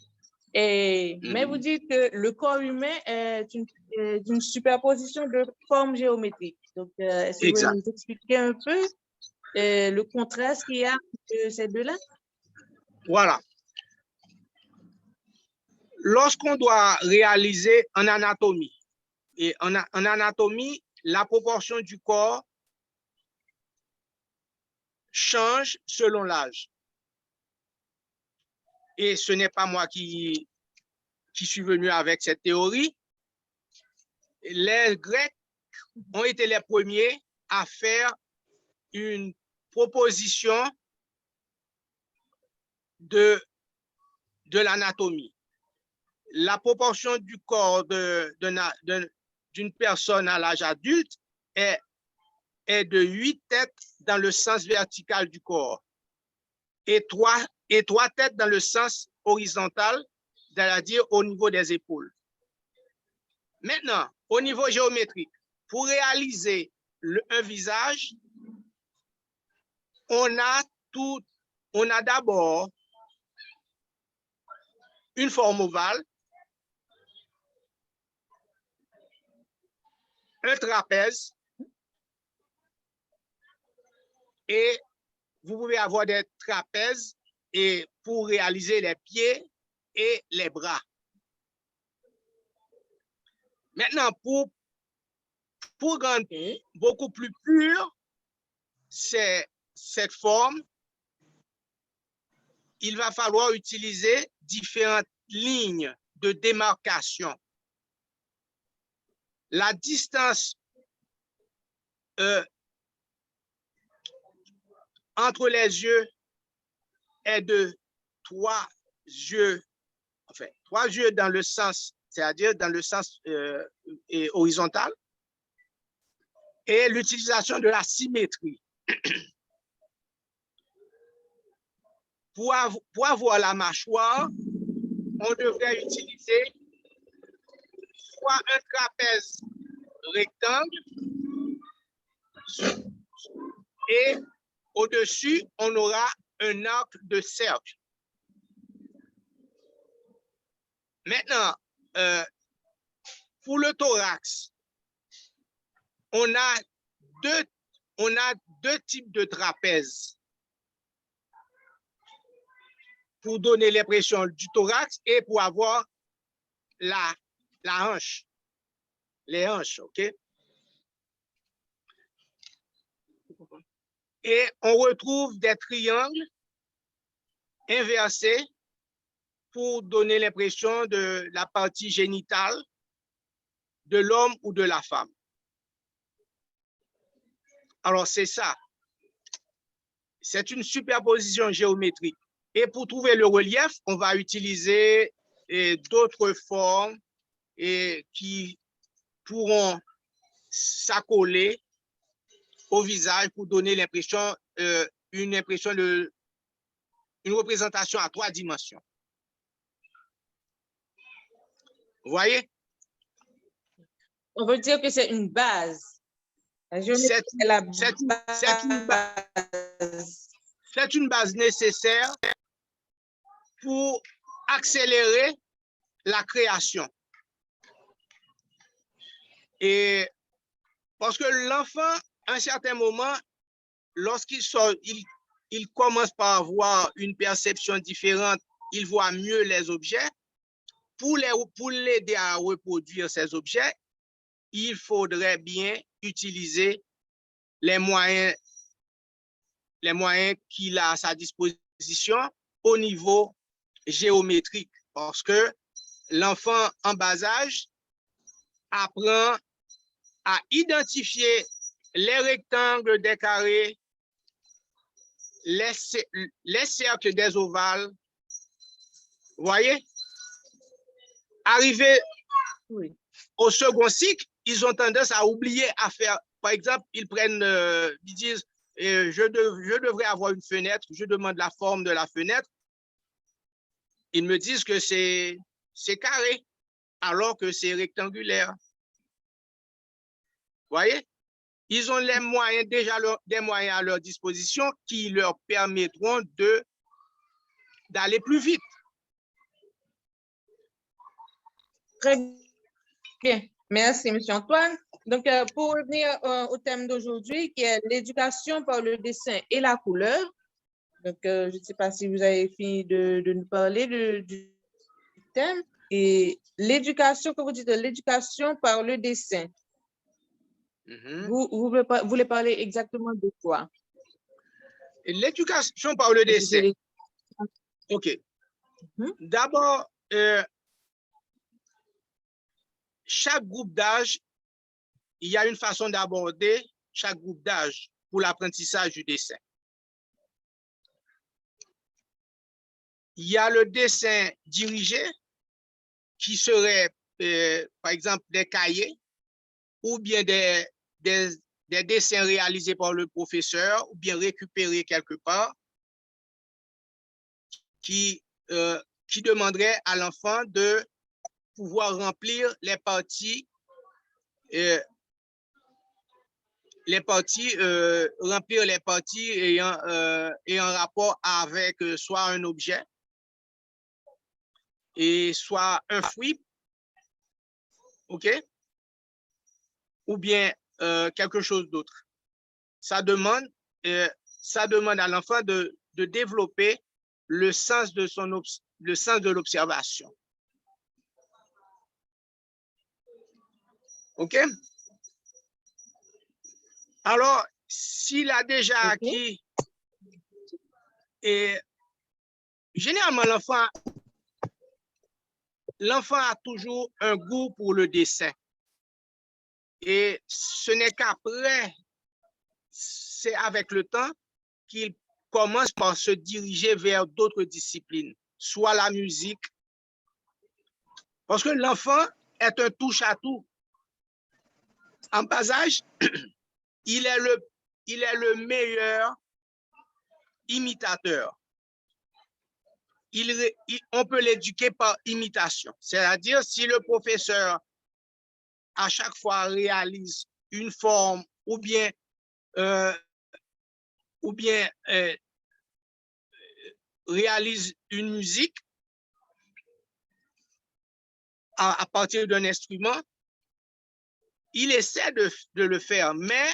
Mais vous dites que le corps humain est une superposition de formes géométriques. Donc, est-ce que vous pouvez nous expliquer un peu le contraste qu'il y a entre ces deux-là? Voilà. Lorsqu'on doit réaliser en anatomie, et en anatomie, la proportion du corps change selon l'âge. Et ce n'est pas moi qui suis venu avec cette théorie. Les Grecs ont été les premiers à faire une proposition de l'anatomie. La proportion du corps d'un d'une personne à l'âge adulte est de 8 têtes dans le sens vertical du corps et 3 têtes dans le sens horizontal, c'est-à-dire au niveau des épaules. Maintenant, au niveau géométrique, pour réaliser un visage, on a d'abord une forme ovale, un trapèze, et vous pouvez avoir des trapèzes et pour réaliser les pieds et les bras. Maintenant, pour rendre beaucoup plus pure cette forme, il va falloir utiliser différentes lignes de démarcation. La distance entre les yeux est de 3 yeux, enfin 3 yeux dans le sens, c'est-à-dire dans le sens horizontal, et l'utilisation de la symétrie. Pour avoir la mâchoire, on devrait utiliser soit un trapèze rectangle et au-dessus, on aura un arc de cercle. Maintenant, pour le thorax, on a deux types de trapèzes pour donner l'impression du thorax et pour avoir la hanche, les hanches, OK? Et on retrouve des triangles inversés pour donner l'impression de la partie génitale de l'homme ou de la femme. Alors, c'est ça. C'est une superposition géométrique. Et pour trouver le relief, on va utiliser d'autres formes qui pourront s'accoler au visage pour donner l'impression, une représentation à 3 dimensions. Vous voyez? On veut dire que c'est une base. C'est une base nécessaire pour accélérer la création. Et parce que l'enfant, à un certain moment, lorsqu'il sort, il commence par avoir une perception différente, il voit mieux les objets. Pour l'aider à reproduire ces objets, il faudrait bien utiliser les moyens qu'il a à sa disposition au niveau géométrique, parce que l'enfant en bas âge apprend à identifier les rectangles des carrés, les cercles des ovales. Vous voyez? Arrivé au second cycle, ils ont tendance à oublier à faire. Par exemple, ils disent, je devrais avoir une fenêtre, je demande la forme de la fenêtre. Ils me disent que c'est carré, alors que c'est rectangulaire. Vous voyez? Ils ont les moyens, des moyens à leur disposition qui leur permettront d'aller plus vite. Très bien. Merci, M. Antoine. Donc, pour revenir au thème d'aujourd'hui, qui est l'éducation par le dessin et la couleur. Donc, je ne sais pas si vous avez fini de nous parler du thème. Et l'éducation, quand vous dites l'éducation par le dessin, vous voulez parler exactement de quoi? L'éducation par le dessin. OK. D'abord, chaque groupe d'âge, il y a une façon d'aborder chaque groupe d'âge pour l'apprentissage du dessin. Il y a le dessin dirigé, qui serait, par exemple, des cahiers ou bien des dessins réalisés par le professeur ou bien récupérés quelque part qui demanderait à l'enfant de pouvoir remplir les parties, remplir les parties ayant rapport avec soit un objet et soit un fruit, ok, ou bien quelque chose d'autre. Ça demande à l'enfant de développer le sens de l'observation. OK? Alors, s'il a déjà acquis, et généralement, l'enfant a toujours un goût pour le dessin. Et ce n'est qu'après, c'est avec le temps qu'il commence par se diriger vers d'autres disciplines, soit la musique, parce que l'enfant est un touche-à-tout. En bas âge, il est le meilleur imitateur. On peut l'éduquer par imitation. C'est-à-dire, si le professeur, à chaque fois, réalise une forme ou bien réalise une musique à partir d'un instrument, il essaie de le faire, mais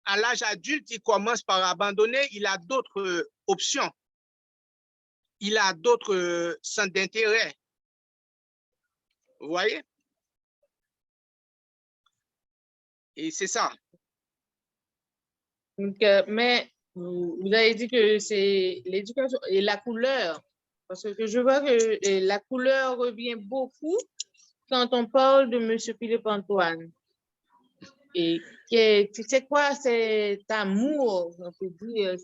à l'âge adulte, il commence par abandonner, il a d'autres options. Il a d'autres centres d'intérêt. Vous voyez? Et c'est ça. Donc, mais vous avez dit que c'est l'éducation et la couleur. Parce que je vois que la couleur revient beaucoup quand on parle de M. Philippe Antoine. Et c'est quoi cet amour, on peut dire,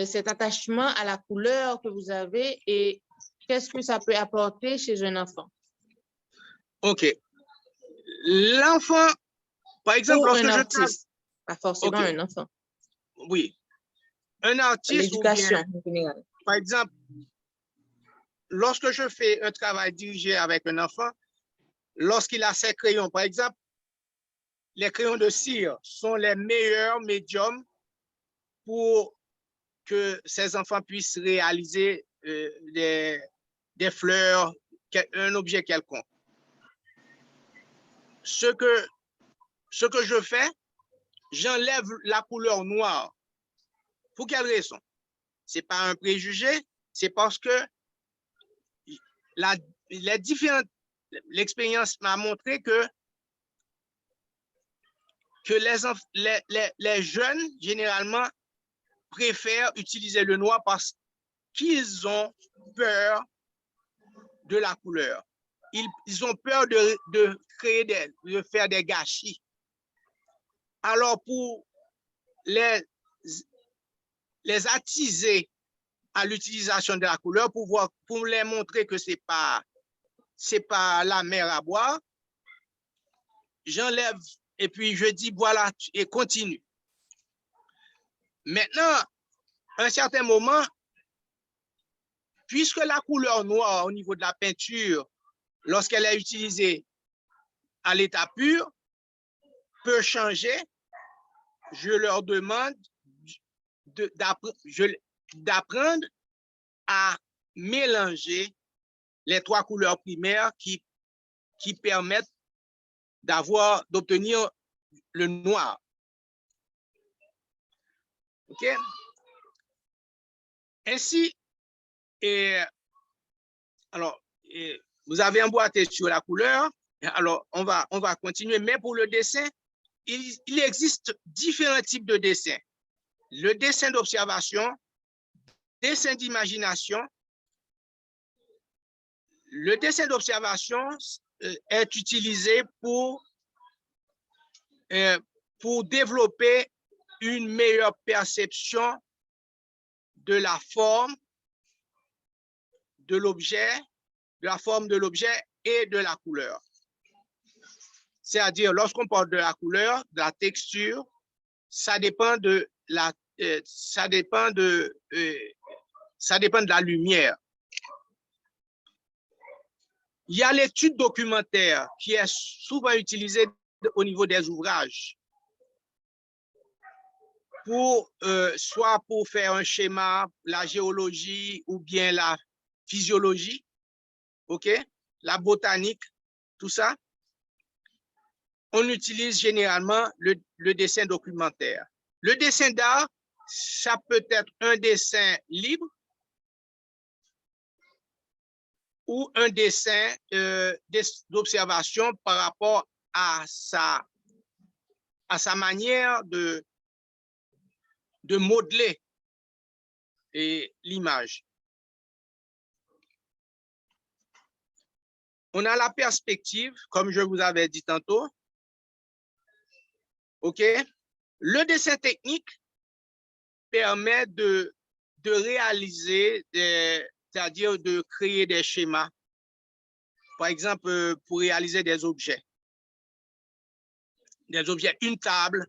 cet attachement à la couleur que vous avez et qu'est-ce que ça peut apporter chez un enfant? OK. L'enfant, par exemple, lorsque un artiste, pas forcément un enfant. Oui. Un artiste, l'éducation en général. Par exemple, lorsque je fais un travail dirigé avec un enfant, lorsqu'il a ses crayons, par exemple, les crayons de cire sont les meilleurs médiums pour que ces enfants puissent réaliser des fleurs, un objet quelconque. Ce que je fais, j'enlève la couleur noire. Pour quelle raison? Ce n'est pas un préjugé, c'est parce que l'expérience m'a montré que les jeunes, généralement, préfèrent utiliser le noir parce qu'ils ont peur de la couleur. Ils ont peur de faire des gâchis. Alors, pour les attiser à l'utilisation de la couleur, pour les montrer que c'est pas la mer à boire, j'enlève et puis je dis voilà et continue. Maintenant, à un certain moment, puisque la couleur noire au niveau de la peinture, lorsqu'elle est utilisée à l'état pur, peut changer, je leur demande d'apprendre à mélanger les trois couleurs primaires qui permettent d'obtenir le noir. OK? Ainsi, vous avez emboîté sur la couleur. Alors, on va continuer. Mais pour le dessin, il existe différents types de dessins. Le dessin d'observation, dessin d'imagination. Le dessin d'observation est utilisé pour développer une meilleure perception de la forme de l'objet, et de la couleur. C'est-à-dire, lorsqu'on parle de la couleur, de la texture, ça dépend de la, ça dépend de la lumière. Il y a l'étude documentaire qui est souvent utilisée au niveau des ouvrages pour soit pour faire un schéma, la géologie ou bien la physiologie, ok, la botanique, tout ça. On utilise généralement le dessin documentaire. Le dessin d'art, ça peut être un dessin libre ou un dessin d'observation par rapport à sa manière de modeler l'image. On a la perspective, comme je vous avais dit tantôt. OK? Le dessin technique permet de réaliser, c'est-à-dire de créer des schémas. Par exemple, pour réaliser des objets. Des objets, une table,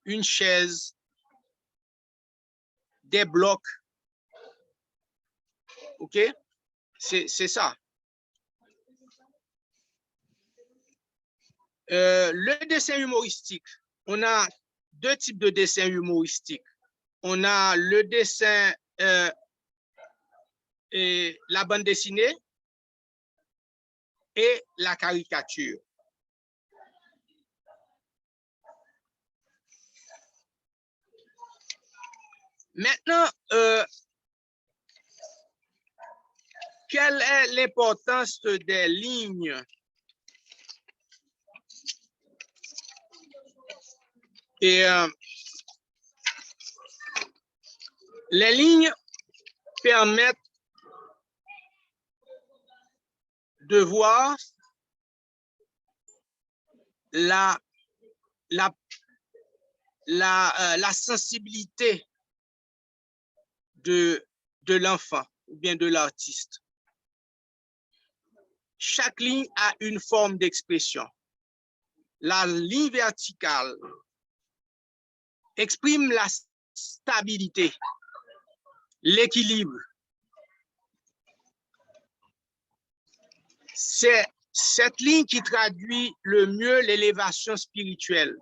une chaise, des blocs. OK? C'est ça. Le dessin humoristique, on a deux types de dessins humoristiques. On a le dessin et la bande dessinée et la caricature. Maintenant, quelle est l'importance des lignes? Et les lignes permettent de voir la sensibilité de l'enfant ou bien de l'artiste. Chaque ligne a une forme d'expression. La ligne verticale exprime la stabilité, l'équilibre. C'est cette ligne qui traduit le mieux l'élévation spirituelle.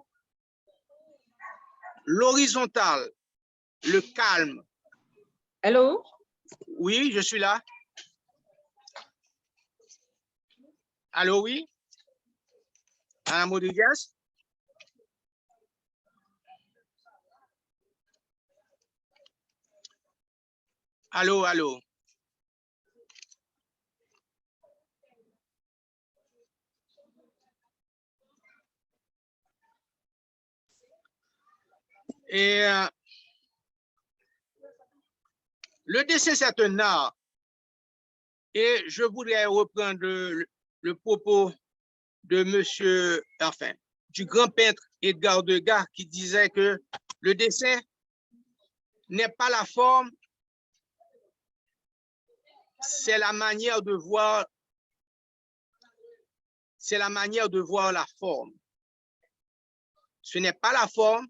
L'horizontale, le calme. Allô? Oui, je suis là. Allô, oui? Madame Rodriguez? Allô, allô? Et le dessin, c'est un art. Et je voudrais reprendre le propos de monsieur, enfin, du grand peintre Edgar Degas qui disait que le dessin n'est pas la forme, c'est la manière de voir, c'est la manière de voir la forme. Ce n'est pas la forme,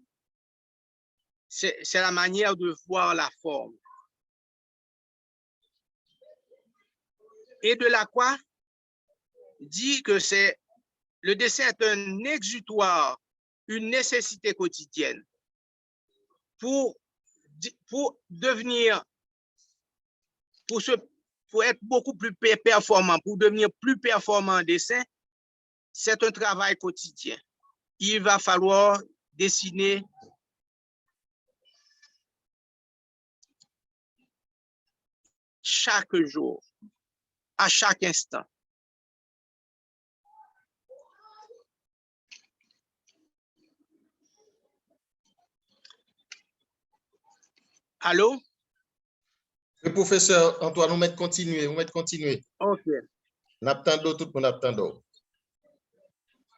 c'est la manière de voir la forme. Et Delacroix dit que le dessin est un exutoire, une nécessité quotidienne pour devenir, pour être beaucoup plus performant, pour devenir plus performant en dessin, c'est un travail quotidien. Il va falloir dessiner chaque jour, à chaque instant. Allô? Le professeur Antoine, on va continuer, OK. N'attendons tout le monde, attendons.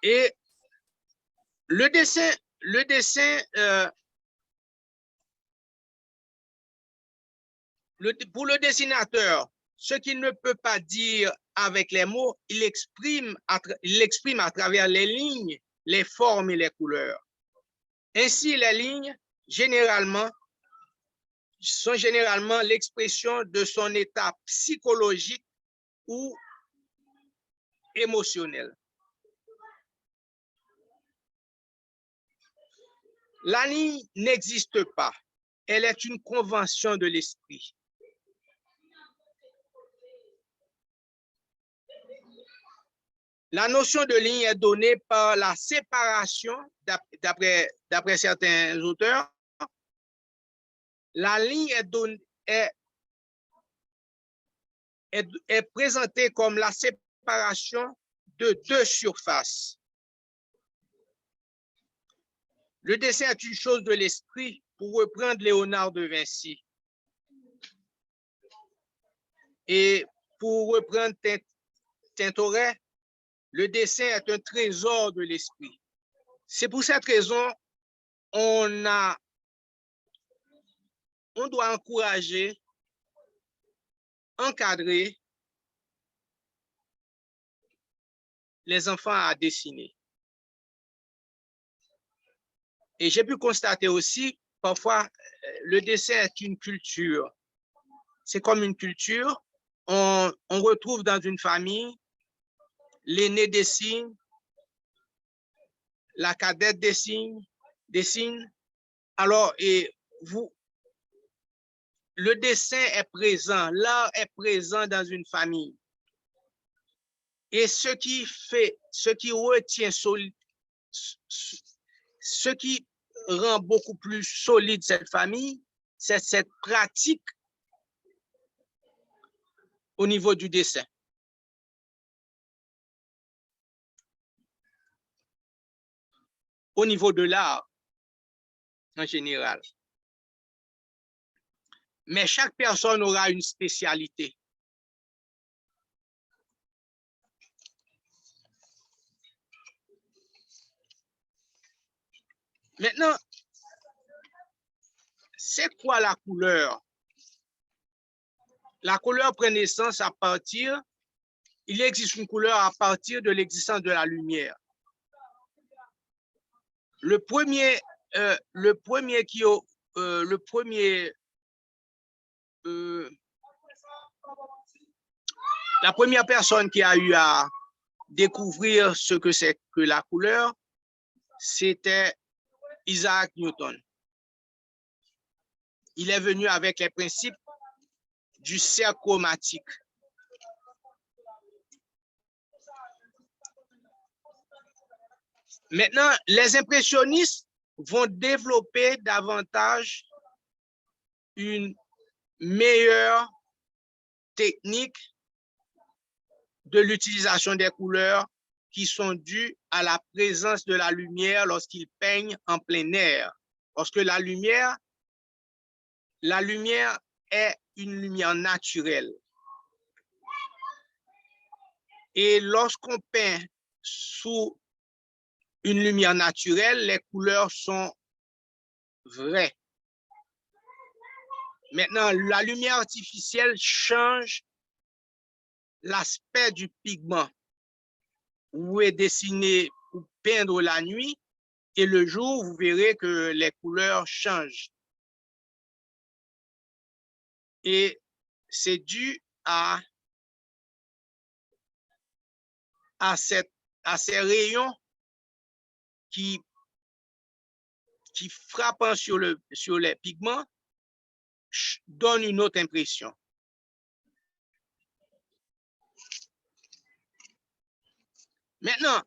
Et le dessin, pour le dessinateur, ce qu'il ne peut pas dire avec les mots, il l'exprime à travers les lignes, les formes et les couleurs. Ainsi, les lignes sont généralement l'expression de son état psychologique ou émotionnel. La ligne n'existe pas. Elle est une convention de l'esprit. La notion de ligne est donnée par la séparation, d'après certains auteurs. La ligne est présentée comme la séparation de deux surfaces. Le dessin est une chose de l'esprit, pour reprendre Léonard de Vinci. Et pour reprendre Tintoret, le dessin est un trésor de l'esprit. C'est pour cette raison on doit encourager, encadrer les enfants à dessiner. Et j'ai pu constater aussi, parfois, le dessin est une culture. C'est comme une culture. On retrouve dans une famille, l'aîné dessine, la cadette dessine. Alors, le dessin est présent, l'art est présent dans une famille. Et ce qui retient solide, ce qui rend beaucoup plus solide cette famille, c'est cette pratique au niveau du dessin. Au niveau de l'art, en général. Mais chaque personne aura une spécialité. Maintenant, c'est quoi la couleur? La couleur prend naissance il existe une couleur à partir de l'existence de la lumière. La première personne qui a eu à découvrir ce que c'est que la couleur, c'était Isaac Newton. Il est venu avec les principes du cercle chromatique. Maintenant, les impressionnistes vont développer davantage une meilleure technique de l'utilisation des couleurs qui sont dues à la présence de la lumière lorsqu'ils peignent en plein air. Parce que la lumière est une lumière naturelle. Et lorsqu'on peint sous une lumière naturelle, les couleurs sont vraies. Maintenant, la lumière artificielle change l'aspect du pigment. Vous pouvez dessiner ou peindre la nuit et le jour, vous verrez que les couleurs changent. Et c'est dû à ces rayons qui frappant sur les pigments donnent une autre impression. Maintenant,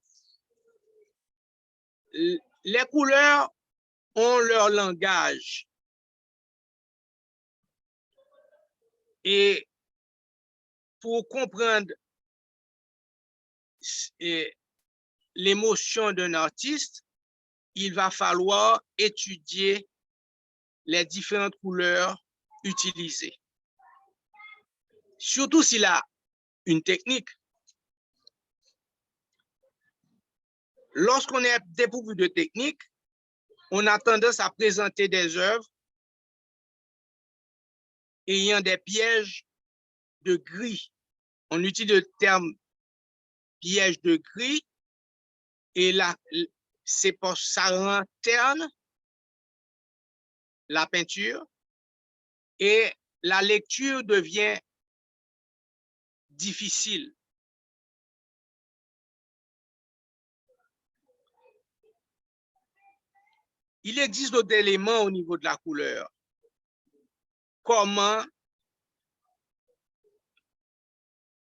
les couleurs ont leur langage. Et pour comprendre l'émotion d'un artiste, il va falloir étudier les différentes couleurs utilisées. Surtout s'il a une technique. Lorsqu'on est dépourvu de technique, on a tendance à présenter des œuvres ayant des pièges de gris. On utilise le terme piège de gris et là, c'est pour ça rend terne la peinture et la lecture devient difficile. Il existe d'autres éléments au niveau de la couleur. Comment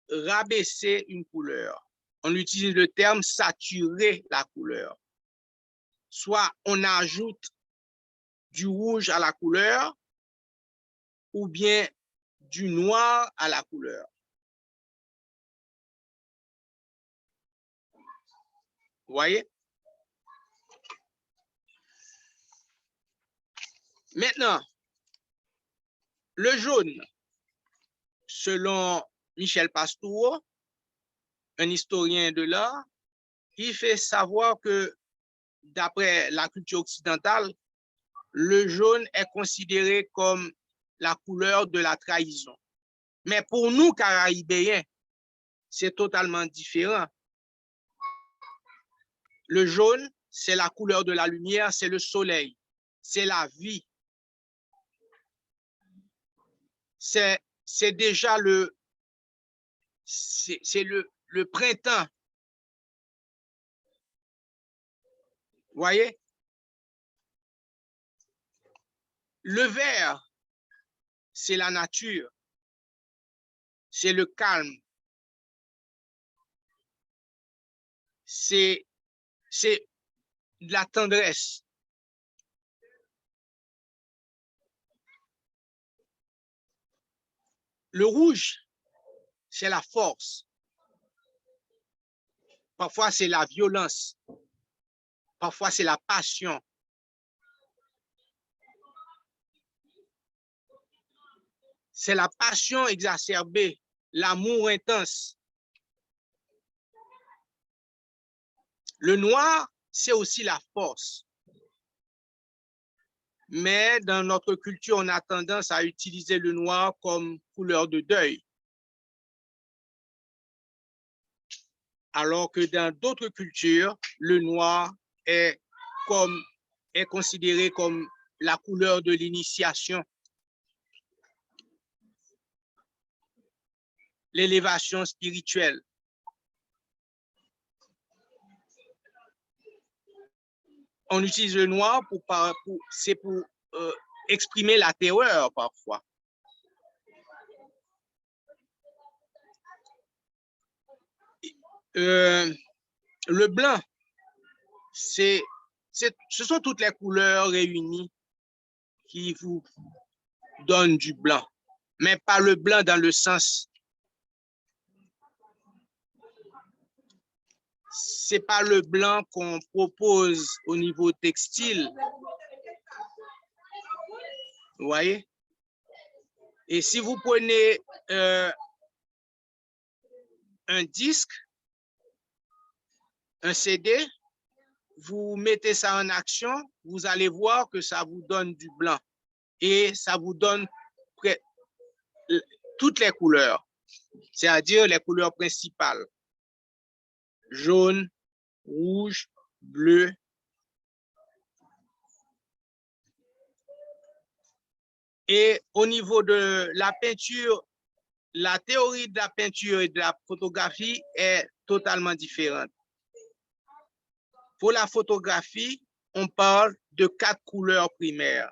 rabaisser une couleur? On utilise le terme saturer la couleur. Soit on ajoute du rouge à la couleur ou bien du noir à la couleur. Vous voyez? Maintenant, le jaune, selon Michel Pastoureau, un historien de l'art, il fait savoir que d'après la culture occidentale, le jaune est considéré comme la couleur de la trahison. Mais pour nous, Caraïbéens, c'est totalement différent. Le jaune, c'est la couleur de la lumière, c'est le soleil, c'est la vie. C'est déjà le printemps. Vous voyez? Le vert, c'est la nature, c'est le calme, c'est de la tendresse. Le rouge, c'est la force. Parfois, c'est la violence. Parfois, c'est la passion. C'est la passion exacerbée, l'amour intense. Le noir, c'est aussi la force. Mais dans notre culture, on a tendance à utiliser le noir comme couleur de deuil. Alors que dans d'autres cultures, le noir est considéré comme la couleur de l'initiation, l'élévation spirituelle. On utilise le noir pour exprimer la terreur parfois. Le blanc, ce sont toutes les couleurs réunies qui vous donnent du blanc, mais pas le blanc dans le sens. C'est pas le blanc qu'on propose au niveau textile. Vous voyez? Et si vous prenez un disque, un CD, vous mettez ça en action, vous allez voir que ça vous donne du blanc et ça vous donne toutes les couleurs, c'est-à-dire les couleurs principales. Jaune, rouge, bleu. Et au niveau de la peinture, la théorie de la peinture et de la photographie est totalement différente. Pour la photographie, on parle de 4 couleurs primaires.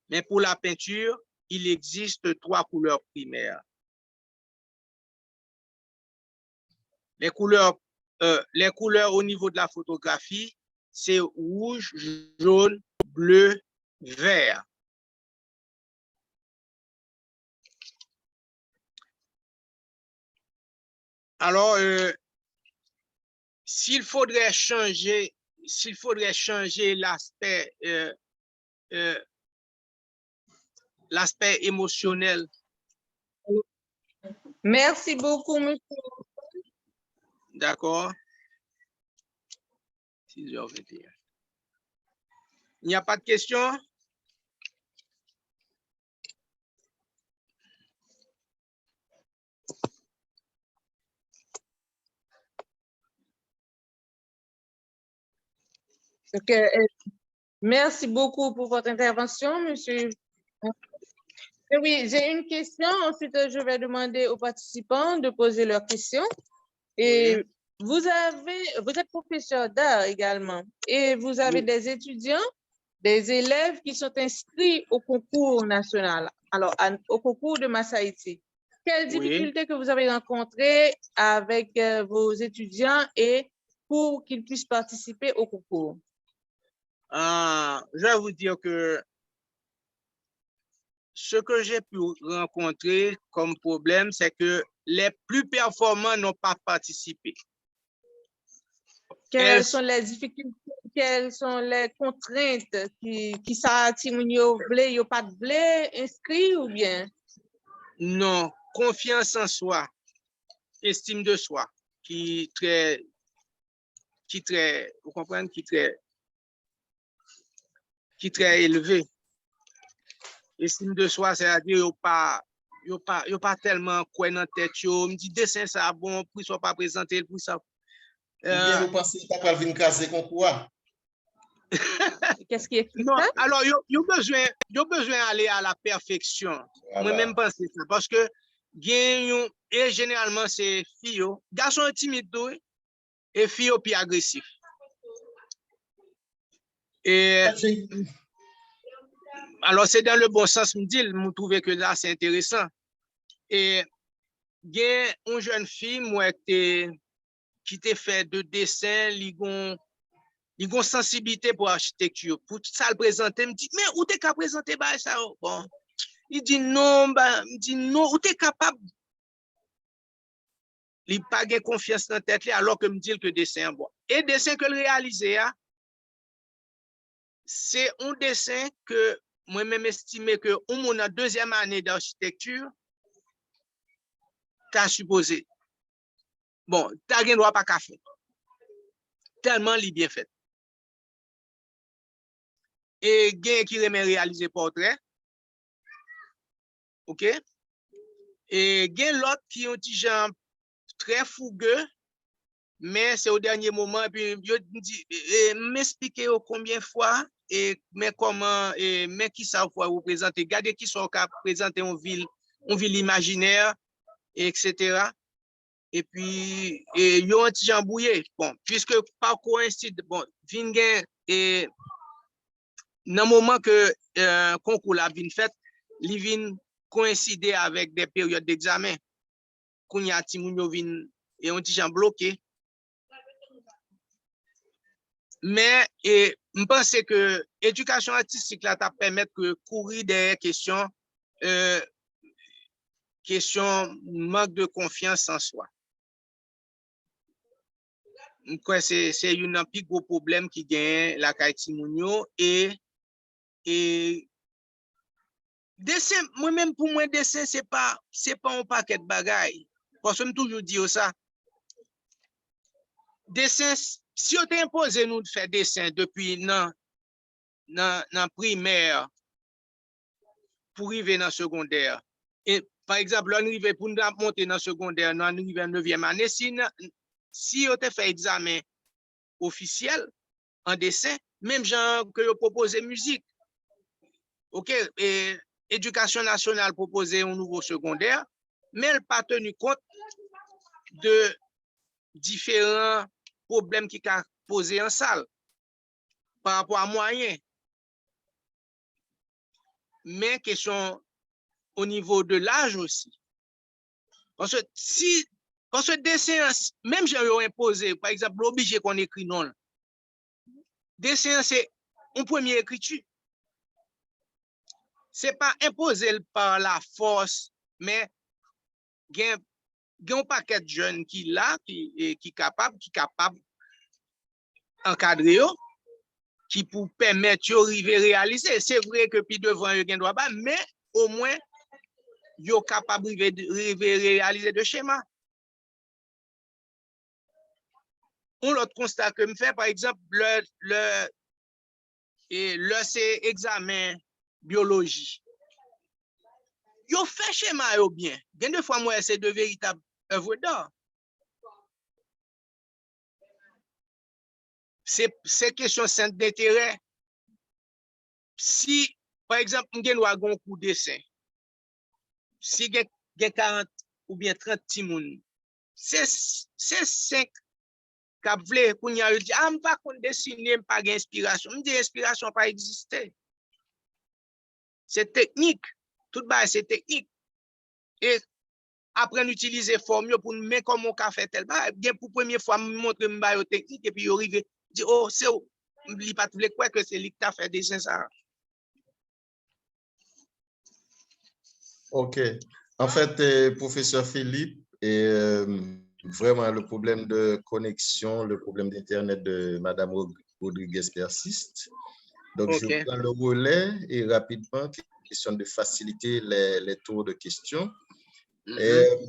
Mais pour la peinture, il existe 3 couleurs primaires. Les couleurs au niveau de la photographie, c'est rouge, jaune, bleu, vert. Alors, s'il faudrait changer l'aspect émotionnel. Merci beaucoup, monsieur. D'accord. 6h21. Il n'y a pas de questions? Ok, merci beaucoup pour votre intervention, monsieur. Oui, j'ai une question. Ensuite, je vais demander aux participants de poser leurs questions. Et Oui. vous êtes professeur d'art également, et vous avez Oui. des étudiants, des élèves qui sont inscrits au concours national, alors au concours de Mass Haïti. Quelles Oui. difficultés que vous avez rencontrées avec vos étudiants et pour qu'ils puissent participer au concours? Je vais vous dire que ce que j'ai pu rencontrer comme problème, c'est que les plus performants n'ont pas participé. Quelles sont les difficultés, quelles sont les contraintes qui ça, si vous n'avez pas de blé inscrit ou bien? Non, confiance en soi, estime de soi, qui très, vous comprenez, qui très élevé. Estime de soi, c'est-à-dire, yo pas tellement quoi dans tête yo, me dit dessin ça bon, puis soit pas présenté pour ça. Ou bien vous pensez que ça va venir casser concours? Qu'est-ce qui explique Non, ça? alors yo besoin aller à la perfection. Voilà. Moi-même penser ça parce que et généralement c'est filles, garçon timide et filles puis agressif. Et alors c'est dans le bon sens me dit, me trouver que là c'est intéressant. Et il y a une jeune fille moi qui t'a fait de dessin, il a sensibilité pour l'architecture. Pour ça le présenter, me dit mais où t'es capable présenter bah ça bon. Il dit non, me dit non, où t'es capable. Il n'a pas de confiance dans la tête alors que me dit que dessin bon. Et dessin que le réalisé c'est un dessin que moi-même estimé que on a deuxième année d'architecture t'as supposé. Bon, t'as rien droit pas qu'à faire. Tellement il bien fait. Et gain qui remet réaliser portrait. OK? Et gain l'autre qui ont dit genre très fougueux, mais c'est au dernier moment, et puis je dis, m'expliquer combien de fois, et mais comment, et mais qui ça faut représenter, regardez qui sont capables de présenter une ville imaginaire, etc. Et puis, ils ont un petit jambouillé. Bon, puisque par coïncide, bon, Vingen, et dans le moment que concours la vin fait, il vient coïncider avec des périodes d'examen. Qu'on y a Timounio vin et on dit j'en bloqué. Mais je pense que l'éducation artistique là t'a permettre de courir des questions manque de confiance en soi. C'est un plus gros problème qui gagne la Kaitimounio et dessin moi-même pour moi dessin c'est pas un paquet de bagailles parce que je toujours dis ça. Dessin, si on t'impose nous de faire dessin depuis dans primaire pour arriver dans secondaire, et par exemple, on arrive pour nous monter dans secondaire, on arrive en 9e année, si on te fait examen officiel en dessin, même genre que vous proposez musique, OK, et éducation nationale proposait un nouveau secondaire, mais elle n'a pas tenu compte de différents problèmes qui sont posés en salle par rapport à moyens. Mais question au niveau de l'âge aussi. Parce que dessin, même j'ai imposé, par exemple, obligé qu'on écrit non. Dessin, c'est une première écriture. C'est pas imposé par la force, mais il y a un paquet de jeunes qui là, qui capable d'encadrer, qui pour permettre de réaliser. C'est vrai que puis devant, il y a droit pas, mais au moins, ils sont capables de réaliser de schéma. Un autre constat que me fait, par exemple, c'est examen biologie. Ils fait schéma bien. Bien de fois, moi, c'est de véritables œuvres d'art. c'est question centre d'intérêt. Si, par exemple, on a un coup de dessin, si il y a 40 ou bien 30 timoun, c'est 5 qui voulaient qu'on y a dit, ah, je ne pas dessiner, je pas d'inspiration. Je dis, inspiration pas exister. C'est technique. Tout bas, c'est technique. Et après, on utilise formule pour nous mettre comment on fait tel bas. Bien, pour la première fois, je montre une technique et puis, on arrive, dit, oh, c'est où? Je ne pas quoi que c'est lui qui a fait des ça. OK. En fait, professeur Philippe, vraiment le problème de connexion, le problème d'Internet de Mme Rodriguez persiste. Donc, je prends le relais et rapidement, question de faciliter les tours de questions.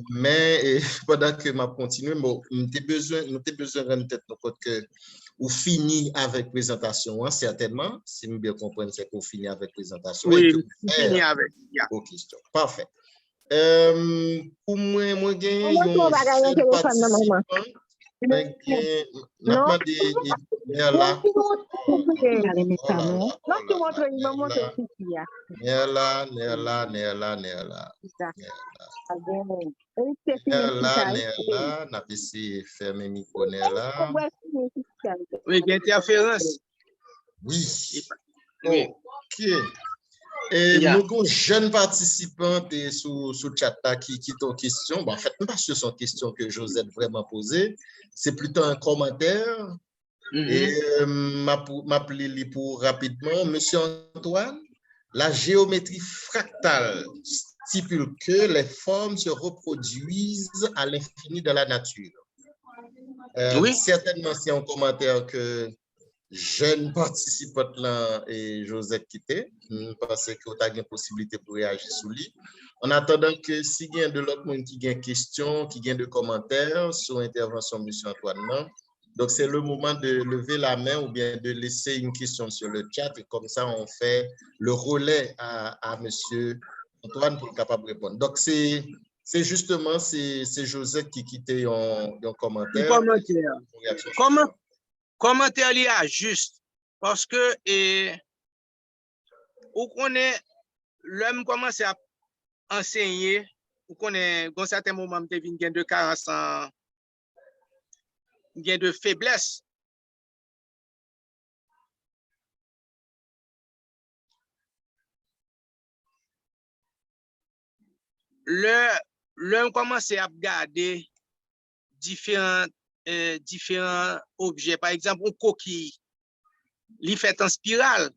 Mais pendant que je continue, nous avons besoin de tête compte que vous finissez avec présentation, certainement. Si nous bien comprenons, c'est qu'on finit avec présentation. Oui, et que finit avec. Aux questions. Parfait. Pour moi, j'ai un jeune participant. Nerla, n'a pas essayé faire mes micros là. Oui, il y a interférence. Oui. Oui. OK. Et nous avons jeune participant sur le chat qui ont question. Bon, en fait, pas ce sont questions que Josette vraiment posées. C'est plutôt un commentaire. Et m'appeler pour rapidement. Monsieur Antoine, la géométrie fractale stipule que les formes se reproduisent à l'infini dans la nature. Oui. Certainement, c'est un commentaire que jeune participante là et Josette quitté, parce que vous avez une possibilité pour réagir sur lui. En attendant que s'il y a de l'autre monde qui a une question, qui a de commentaires sur l'intervention de M. Antoine, non? Donc c'est le moment de lever la main ou bien de laisser une question sur le chat et comme ça on fait le relais à M. Antoine pour être capable de répondre. Donc c'est justement c'est Josette qui quittait un commentaire. Commentaire li a juste parce que ou connaît l'homme commence à enseigner ou connaît dans certains moments de vie gain de carence gain de faiblesse. L'homme commence à regarder différents objets. Par exemple, une coquille, il fait en spirale,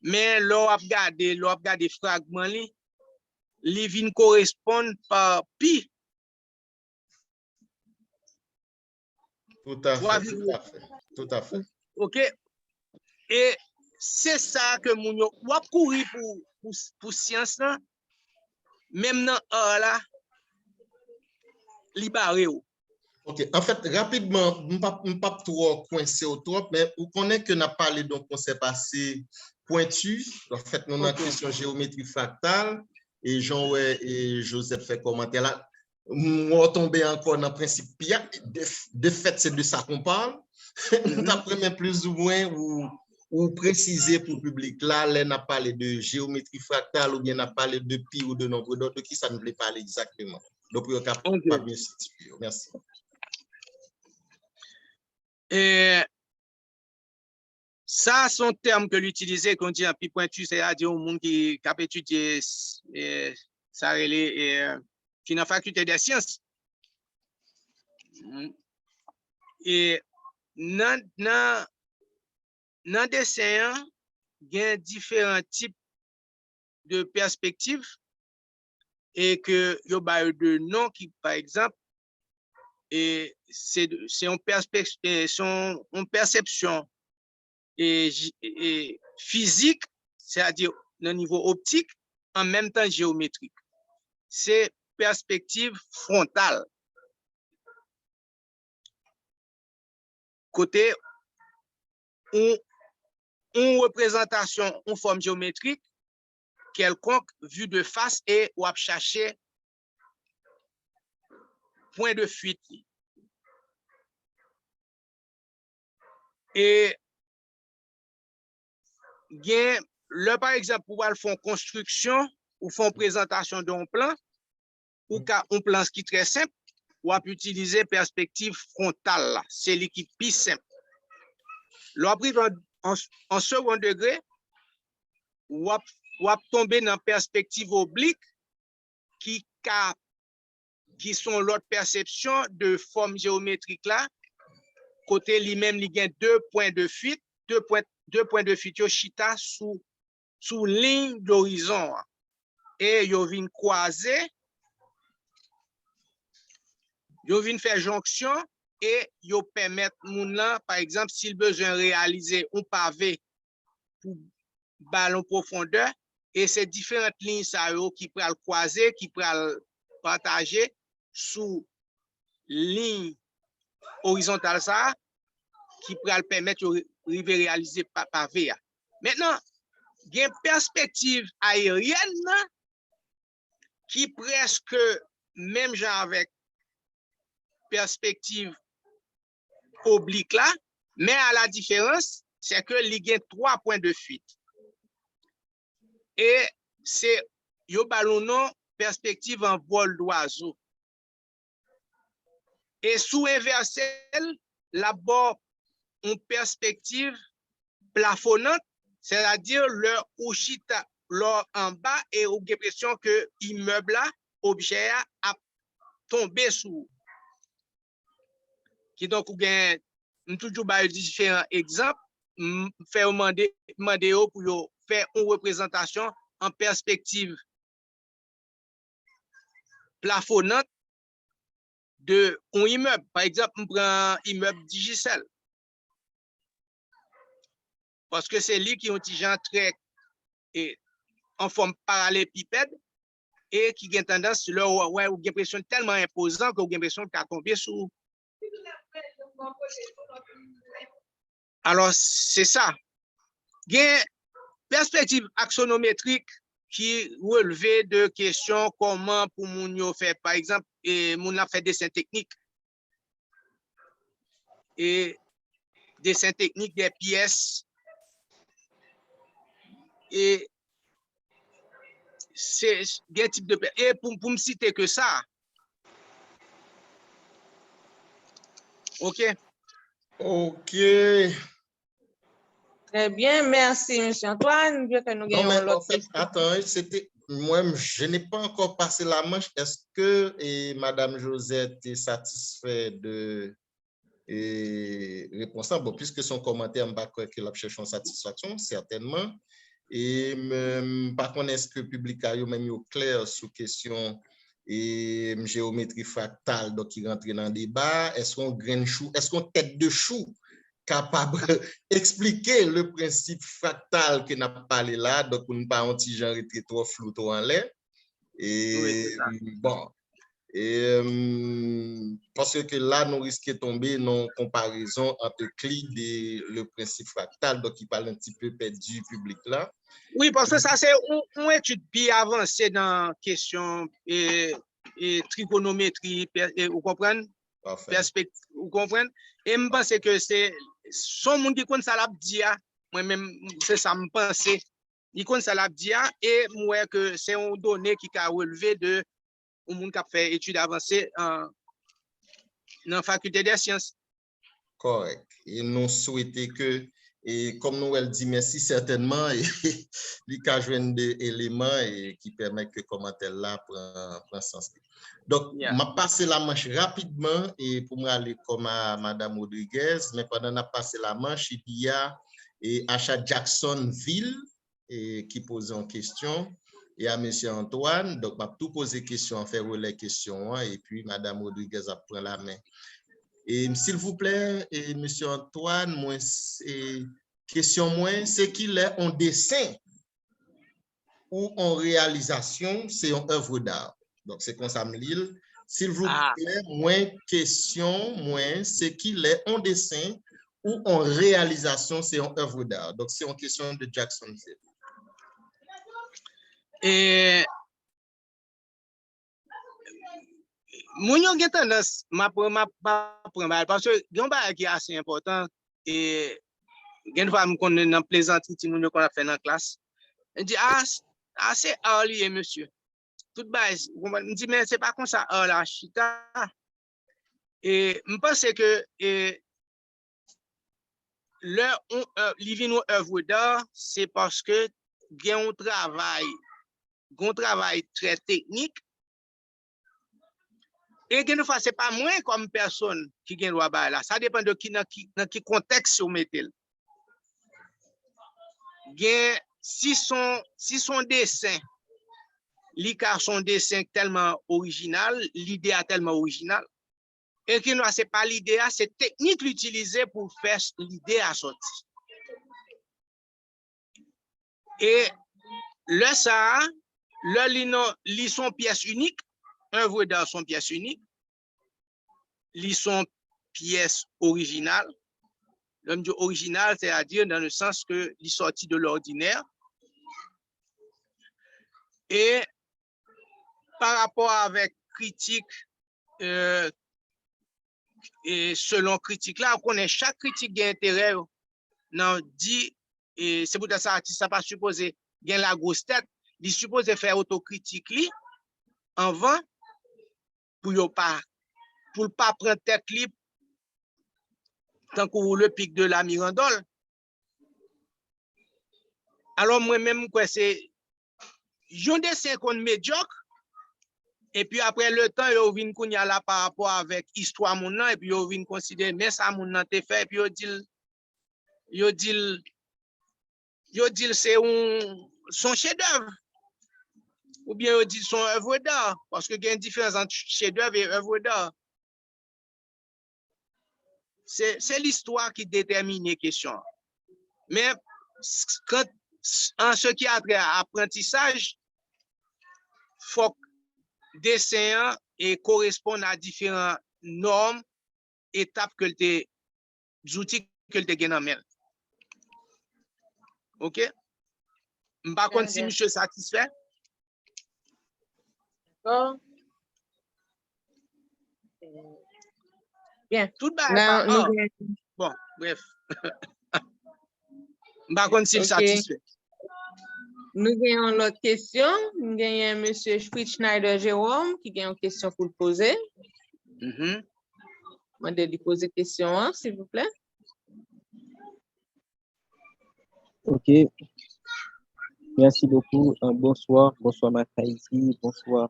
mais l'on a regardé fragment, il vient correspondre par pi. Tout à fait. OK. Et c'est ça que mon yo a couru pour science là, même dans là, libéré. OK. En fait, rapidement, je ne pas trop coincé au trop, mais vous connaissez que nous avons parlé d'un concept assez pointu. En fait, nous avons une question géométrie fractale et Jean et Joseph fait commentaire là. Moi, tombé encore dans le principe. De fait, c'est de ça qu'on parle. D'après même plus ou moins, ou préciser pour le public là, on a parlé de géométrie fractale ou bien on a parlé de pi ou de nombre d'autres, de qui ça ne voulait parler exactement. Donc, vous n'avez pas bien situé. Merci. Et ça, son terme que l'utiliser, qu'on dit en pi pointu, c'est-à-dire au monde qui a étudié ça qui n'a faculté des sciences. Et dans dessin, il y a différents types de perspectives et que il y a de noms qui, par exemple, et c'est une perception et physique, c'est-à-dire au niveau optique, en même temps géométrique. C'est perspective frontale. Côté une représentation, une forme géométrique quelconque vue de face et ou à chercher point de fuite. Et par exemple, pour faire une construction ou faire une présentation d'un plan, ou un plan qui est très simple, ou à utiliser perspective frontale. C'est l'équipe plus simple. Après, en second degré, ou à tomber dans perspective oblique qui sont l'autre perception de forme géométrique là, côté lui-même, il y a deux points de fuite, deux points de fuite yo chita sous ligne d'horizon. Et yo vinn croiser, yo vinn faire jonction et yo permettre moun là, par exemple, s'il besoin réaliser un pavé pour ballon profondeur, et ces différentes lignes ça yo qui pral croiser, qui pral partager sous ligne horizontale ça, qui pral permettre de réaliser pavé. Maintenant, il y a une perspective aérienne qui presque même genre avec perspective oblique là, mais à la différence, c'est que il y a 3 points de fuite. Et c'est yo ballon perspective en vol d'oiseau. Et sous inversé, là-bas, une perspective plafonnante, c'est-à-dire leur ouchita, leur en bas, et ou l'impression que l'immeuble là, objet a tombé sous. Qui donc, ou bien, toujours différents exemples, faire demander pour faire une représentation en perspective plafonnante de un immeuble. Par exemple, on prend immeuble Digicel. Parce que c'est lui qui ont un genre très en forme parallélépipède et qui a tendance, là, ouais, ou l'impression tellement imposant que vous avez l'impression qu'à tomber sous. Alors, c'est ça. Il y a une perspective axonométrique qui relevait de questions comment pour moun faire, par exemple, moun a fait dessin technique. Et dessin technique des pièces. Et c'est un type de... Et pour me citer que ça. OK. OK. Très bien, merci, M. Antoine. En fait, attends, moi, je n'ai pas encore passé la manche. Est-ce que Madame Josette est satisfaite de réponse? Bon, puisque son commentaire m'a croire qu'il a cherché une satisfaction, certainement. Et par contre, est-ce que le public a même clair sur question et géométrie fractale, donc qui rentre dans le débat? Est-ce qu'on grain chou, est-ce qu'on tête de chou capable d'expliquer le principe fractal que n'a parlé là, donc on n'a pas un petit genre trop flou trop en l'air. Et oui, bon, et parce que là, nous risquons de tomber dans une comparaison entre Euclide et le principe fractal, donc il parle un petit peu perdu public là. Oui, parce que ça, c'est une étude bien avancée dans la question et trigonométrie, vous comprenez? Perspective, vous comprenez? Et je pense que c'est son monde qui compte ça l'a dit, moi-même, c'est ça me pensais. Il compte ça l'a dit, et moi, que c'est une donnée qui a relevé de au monde qui a fait études avancées dans la faculté des sciences. Correct. Et nous souhaitons que, et comme nous elle dit merci certainement, il y a des éléments qui permettent que le commentaire là prend sens. Donc, je vais passer la manche rapidement et pour moi aller comme à Madame Rodriguez, mais pendant que je passe la manche, il y a Achat Jacksonville qui pose une question. Et à M. Antoine, donc, je vais tout poser question, faire les questions, et puis Mme Rodriguez prend la main. Et s'il vous plaît, M. Antoine, moi, question moins, c'est qu'il est en dessin ou en réalisation, c'est une œuvre d'art. Donc, c'est comme ça, Lille. S'il vous plaît, moins question, moins, c'est qu'il est en dessin ou en réalisation, c'est une œuvre d'art. Donc, c'est une question de Jacksonville. Et moun yo gen tendance, ma prendre parce que yon ba qui est assez important et Une fois, je connais dans plaisanterie, nous qu'on a fait dans la classe. Je dis, c'est early, monsieur. Tout base. Je dis, mais c'est pas comme ça, là, chita. Et je pense que livre œuvre d'art, c'est parce que il y a un travail très technique. Et une fois, ce n'est pas moi comme personne qui gagne droit là. Ça dépend de qui dans qui contexte vous mettez. Si son dessin, son dessin tellement original, l'idée est tellement originale, et que ce n'est pas l'idée, c'est technique l'utiliser pour faire l'idée à sortir. Et le son pièce unique, œuvre d'art son pièce unique, son pièce originale. L'homme dit original, c'est-à-dire dans le sens que il sorti de l'ordinaire. Et par rapport avec critique, et selon critique là, on connaît chaque critique qui a intérêt. Non, dit, et c'est pour ça que l'artiste n'a pas supposé gagner la grosse tête, il suppose faire autocritique avant pour ne pas prendre tête libre tant que le pic de la Mirandole. Alors moi-même, c'est un dessin qu'on médiocre, et puis après le temps, il vient qu'on y a là par rapport avec l'histoire mon nom, et puis il vient considérer, mais ça mon nom te fait, et puis il dit c'est son chef-d'œuvre. Ou bien il dit son œuvre d'art, parce qu'il y a une différence entre chef-d'œuvre et œuvre d'art. C'est l'histoire qui détermine les questions. Mais en ce qui a trait à l'apprentissage, il faut que le dessin corresponde à différentes normes, étapes que les outils que le gagne en main. OK? Je ne sais pas si monsieur est satisfait. D'accord. Bien. Tout bas. Bon, bref. Je ne sais pas si est satisfait. Nous avons l'autre question. Nous avons M. Fritz Schneider Jérôme qui a une question pour le poser. Je vais lui poser question, s'il vous plaît. OK. Merci beaucoup. Bonsoir. Bonsoir, Mathaïsi. Bonsoir,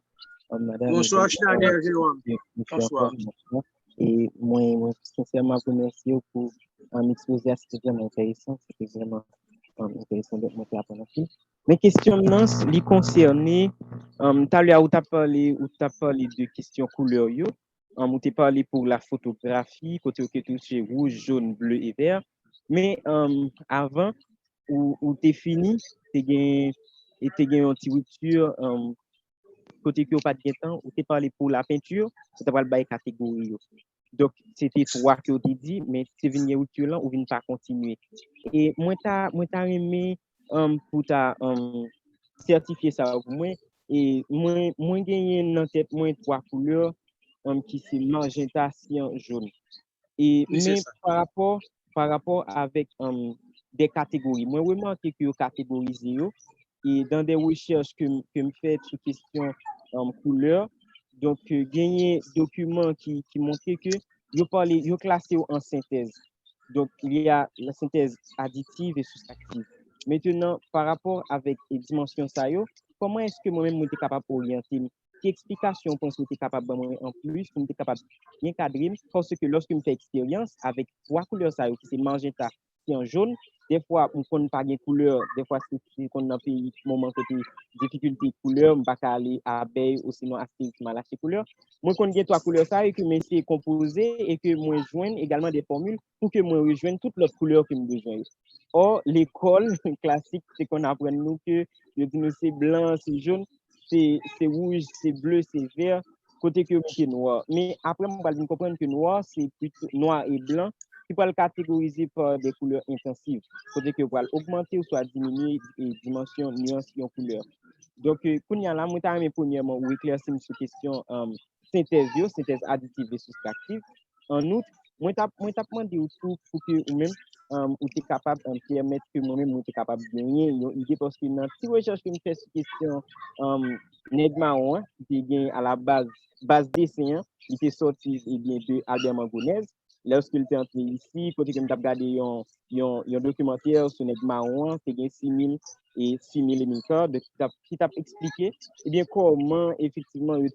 madame. Bonsoir, Schneider Jérôme. Bonsoir. Et moi, sincèrement, je vous remercie pour m'exposer à ce qui est vraiment intéressant. C'était vraiment intéressant de monter à apprendre. Mes questions, les concernées, tout à l'heure, où tu as parlé de questions couleurs, tu as parlé pour la photographie, côté où tu es rouge, jaune, bleu et vert. Mais avant, où tu es fini, tu as une petite rupture, côté que pas de temps, où tu as parlé pour la peinture, tu as parlé de catégorie. Donc, c'était trois que tu dit, mais c'est venu rupture là, ou vient pas continuer. Et moi, t'as aimé pour ta certifier ça pour moi. Et moi gagné dans tête moi trois couleurs qui c'est magenta, cyan, jaune. Et mais par rapport avec des catégories, moi remarqué que catégorisé et dans des recherches que me fait sur question couleur, donc gagné document qui montrait que yo classé en synthèse. Donc il y a la synthèse additive et soustractive. Maintenant, par rapport avec les dimensions ça yo, comment est-ce que moi-même je suis capable d'orienter? Quelle explication pense que je suis capable de en plus pour être capable de bien cadrer? Parce que lorsque je fais expérience avec trois couleurs ça yo, qui c'est magenta, qui en jaune, des fois on ne connaît pas de couleur, des fois c'est qu'on a un moment côté difficulté couleur, on va aller à abeille ou sinon à mal acheter couleur. Moi connais trois couleurs ça et que moi c'est composé et que moi joindre également des formules pour que moi rejoigne toutes les couleurs que me besoin. Or l'école classique c'est qu'on apprend nous que c'est blanc, c'est jaune, c'est rouge, c'est bleu, c'est vert, côté que c'est noir. Mais après on va comprendre que noir c'est plutôt noir et blanc qui peut le catégoriser par des couleurs intensives. Côté que va augmenter ou soit diminuer les dimensions nuances en couleur. Donc quand y a là moi t'ai premièrement ou éclaircir sur question synthèse additive et soustractive. En outre, moi t'ai demandé tout pour que ou même ou t'es capable de permettre que moi-même ou t'es capable de gagner une idée parce que dans petite recherche que nous fait sur question nèg marron qui gagne à la base dessin il était sorti et bien de Albert Mangonès lorsque il était entré ici côté que nous avons regardé un documentaire sur nèg marron qui gagne 6 000 cas qui t'a expliqué et bien comment effectivement il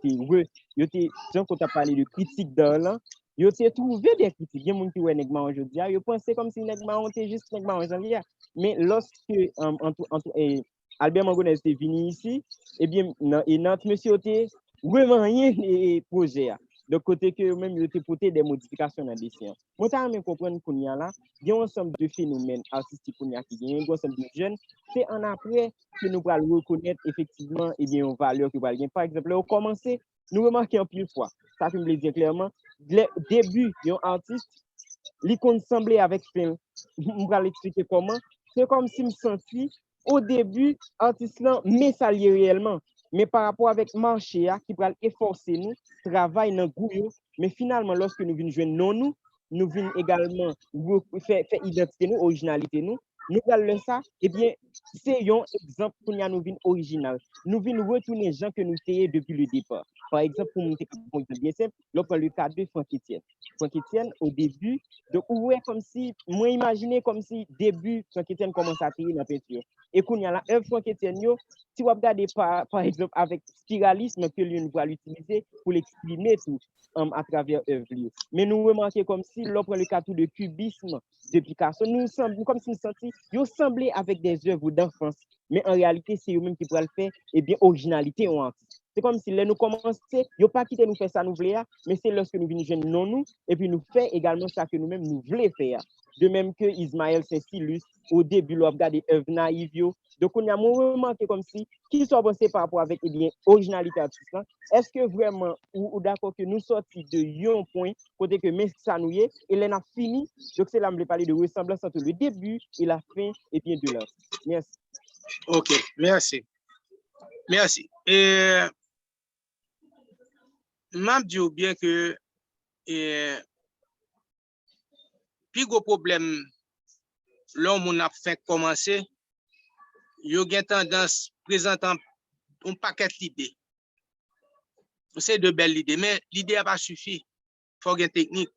était quand on t'a parlé de critique dans yo t'ai trouvé des critiques. Il y a des gens qui ont nèg marron aujourd'hui. Yo pensé comme si nèg marron était juste nèg marron janvier. Mais lorsque Albert Mangonès est venu ici, eh bien, notre monsieur était vraiment rien et projet. De côté que même il était porté des modifications dans le dessin. Moi, je veux comprendre qu'on y a là, il y a un ensemble de phénomènes artistiques qu'on y a qui gagnent, un ensemble de jeunes. C'est en après que nous allons reconnaître effectivement et bien, une valeur que nous allons. Par exemple, au commencer, nous remarquons en pile fois, ça fait me le dire clairement, le début d'un artiste, il semblait avec film. Je vais l'expliquer comment. C'est comme si me senti au début, artiste là, mais ça lié réellement. Mais par rapport avec marché qui va efforcer nous, travail dans goût, mais finalement, lorsque nous venons joindre nous venons également faire identité nous, originalité nous allons ça, eh bien, c'est un exemple pour nous venir original. Nous venons retourner les gens que nous étions depuis le départ. Par exemple, pour nous bien simple, là, le cas de Franck Etienne. Franck Etienne, au début, donc, ouais, comme si, moi, imaginez comme si, début, Franck Etienne commence à tirer dans la peinture. Et qu'on y a là, un Franck Etienne, si vous regardez par exemple avec spiralisme que l'on va l'utiliser pour l'exprimer tout à travers œuvre. Mais nous remarquons comme si, l'on le cas de cubisme de Picasso, nous semblons comme si nous sentions, ils semblaient avec des œuvres d'enfance. Mais en réalité, c'est eux-mêmes qui pourraient le faire, et bien, originalité ou artiste. C'est comme si nous commençons, ils n'ont pas quitté nous faire ça, nous voulons, mais c'est lorsque nous venons jeune non nous, et puis nous faisons également ça que nous-mêmes nous voulons faire. De même que Ismaël Saint-Silus, au début, nous avons regardé œuvres naïves. Donc, on a remarqué comme si, qui soit pensé par rapport avec, eh bien, originalité artistique, est-ce que vraiment, ou d'accord que nous sortis de un point, côté que mais ça nous y est, et là, on a fini. Donc, c'est là que je voulais parler de ressemblance entre le début et la fin, et bien de l'autre. Merci. Ok, merci. Merci. M'a dit bien que plus gros problème l'homme a fait commencer, il y a tendance présentant un paquet d'idées. C'est de belles idées, mais l'idée n'a pas suffi. Il faut une technique.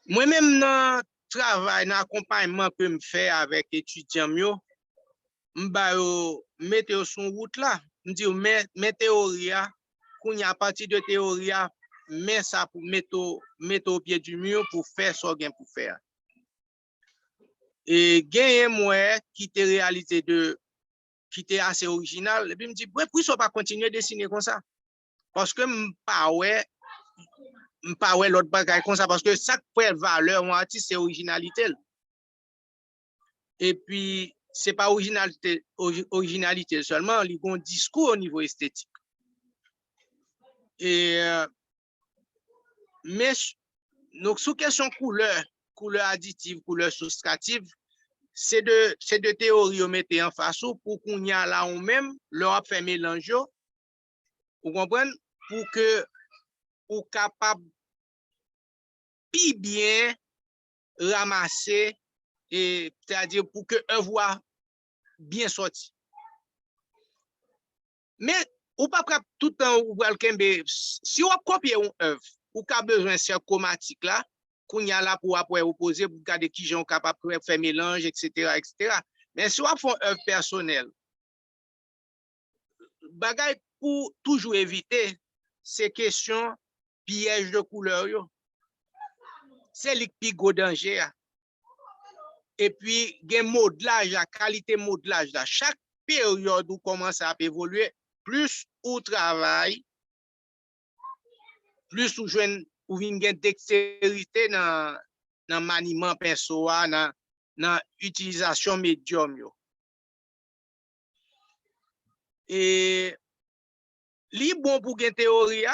Moi-même, dans le travail, dans l'accompagnement que je fais avec les étudiants, je mets sur route là. Je dis, mais théorie, qu'on y a partir de théorie, mais ça pour mettre au pied du mur pour faire ce qu'on pour faire. Et gagner moi qui t'est réalisé qui était assez original, et puis me dit, pourquoi ne pas continuer à dessiner comme ça? Parce que je ne pas l'autre bagaille comme ça, parce que chaque valeur, mon artiste, c'est originalité. Et puis, ce n'est pas originalité seulement, il y a un discours au niveau esthétique. Et, mais, donc, sous question couleur additive, couleur soustrative, c'est de théorie mettre en face pour qu'on y a là ou même, leur fait mélange, vous comprenez, pour que ou capable plus bien ramasser et c'est-à-dire pour que œuvre bien sorti. Mais ou pas tout le temps ou si on copie une œuvre, ou qu'a besoin de ce chromatique là, qu'on y a là pour après opposer pour garder qui sont capables de faire mélange, etc., etc. Mais si on fait une œuvre personnelle, bagay pour toujours éviter ces questions pièges de couleur, c'est le plus gros danger. Et puis, il y a un modelage, la qualité modelage. Chaque période où commence à évoluer, plus au travail, plus où ou une dextérité dans le maniement pinceau, dans l'utilisation médium. Et li bon pour une théorie,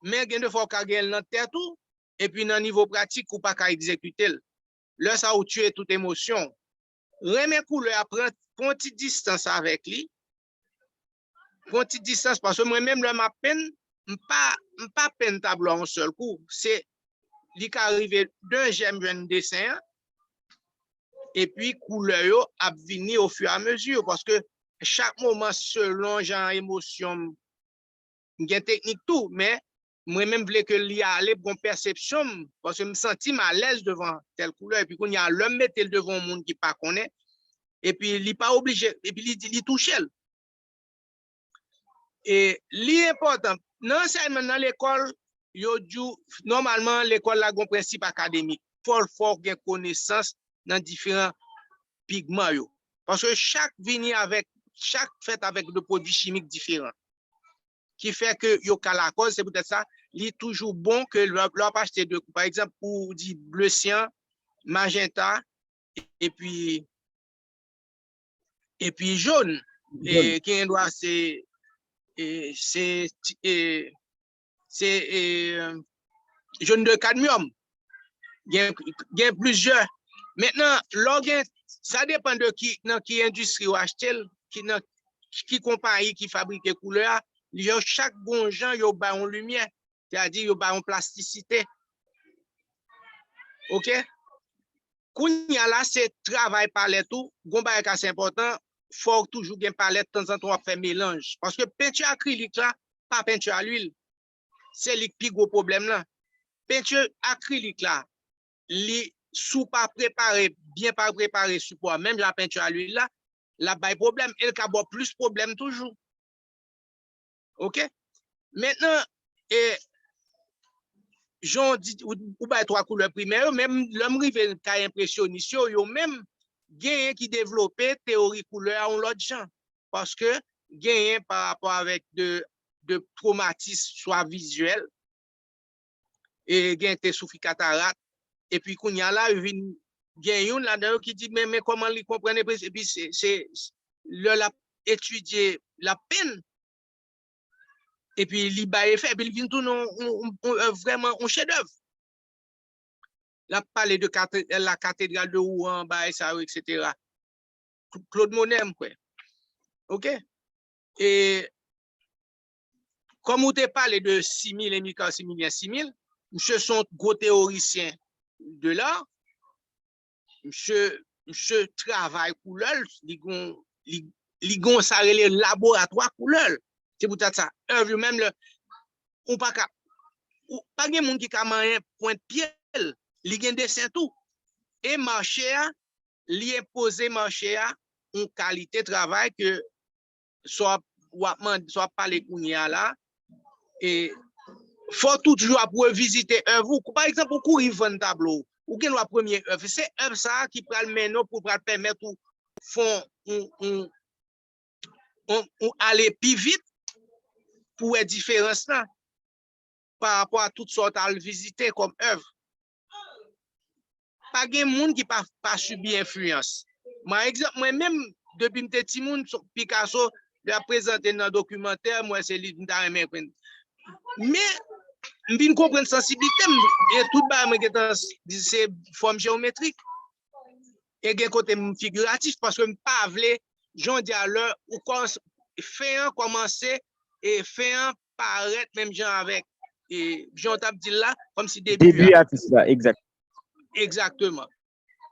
mais il faut qu'on ait dans tête tout, et puis dans le niveau pratique, ou pas qu'à exécuter. Là, ça a tué toute émotion. Remet couleur, prend une petite distance avec lui. Prend une petite distance, parce que moi-même, là, ma peine, pas peine tableau en seul coup. C'est lui qui arrive d'un j'aime un dessin, et puis couleur yo a vini au fur et à mesure parce que chaque moment selon genre émotion gen technique tout mais moi même voulais que li aller bon perception parce que me senti à l'aise devant telle couleur et puis qu'on y a l'homme mettre devant un monde qui pas connaît et puis il pas obligé et puis il touche elle et l'important non seulement dans l'école yo dou normalement l'école a un principe académique faut gen connaissance dans différents pigments yo parce que chaque fait avec des produits chimiques différents qui fait que yo ka la cause c'est peut-être ça il est toujours bon que l'on acheter deux par exemple pour dire bleu cyan magenta et puis jaune et qui doit c'est jaune de cadmium il y a plusieurs maintenant ça dépend de qui industrie ou acheter qui compagnie qui fabrique les couleurs chaque bon gens yo ba en lumière c'est-à-dire yo ba en plasticité OK kounya là c'est travail palette tout gon ba c'est important faut toujours gen palette de temps en temps faire mélange parce que peinture acrylique là pas peinture à l'huile c'est le plus gros problème là peinture acrylique là li sous pas préparé bien pas préparé support même la peinture à l'huile là la bay problème elle ka bo plus problème toujours OK maintenant et j'en dit ou ba trois couleurs primaires même l'homme rive ka impressionniste yo même gain qui développer théorie couleur en l'autre gens parce que gain par rapport avec de traumatisme soit visuel et gain te souffri cataracte et puis qu'on y a là une gain là-dedans qui dit mais comment il comprendre et puis c'est la étudier la peine et puis il va effet puis il vient tout vraiment un chef-d'œuvre la parler de la cathédrale de Rouen bah ça etc. Claude Monet quoi OK et comme on te parlé de 6000 et Michael 6000 monsieur sont gros théoriciens de l'art monsieur travaille couleur li gon ça les laboratoire couleur c'est pour ça œuvre même le on pas gen monde qui ka man point pied li gen dessin tout et marché a li imposer marché a une qualité travail que soit parler kounya là et faut toujours après visiter œuvre par exemple pour courir vendre tableau ou gen la première œuvre c'est œuvre ça qui pral mener pour permettre ou font on aller plus vite pour être différence là par rapport à toutes sortes à visiter comme œuvre pas gen monde qui pas subi influence par exemple moi même depuis m'étais petit monde Picasso l'a présenté dans documentaire moi c'est livre mais m'bin comprendre sensibilité et tout ba moi c'est forme géométrique et gen côté figuratif parce que m'pas vle j'en dis à l'heure ou faire commencer et faire paraître même gens avec et j'en t'a dit là comme si début artiste là exact exactement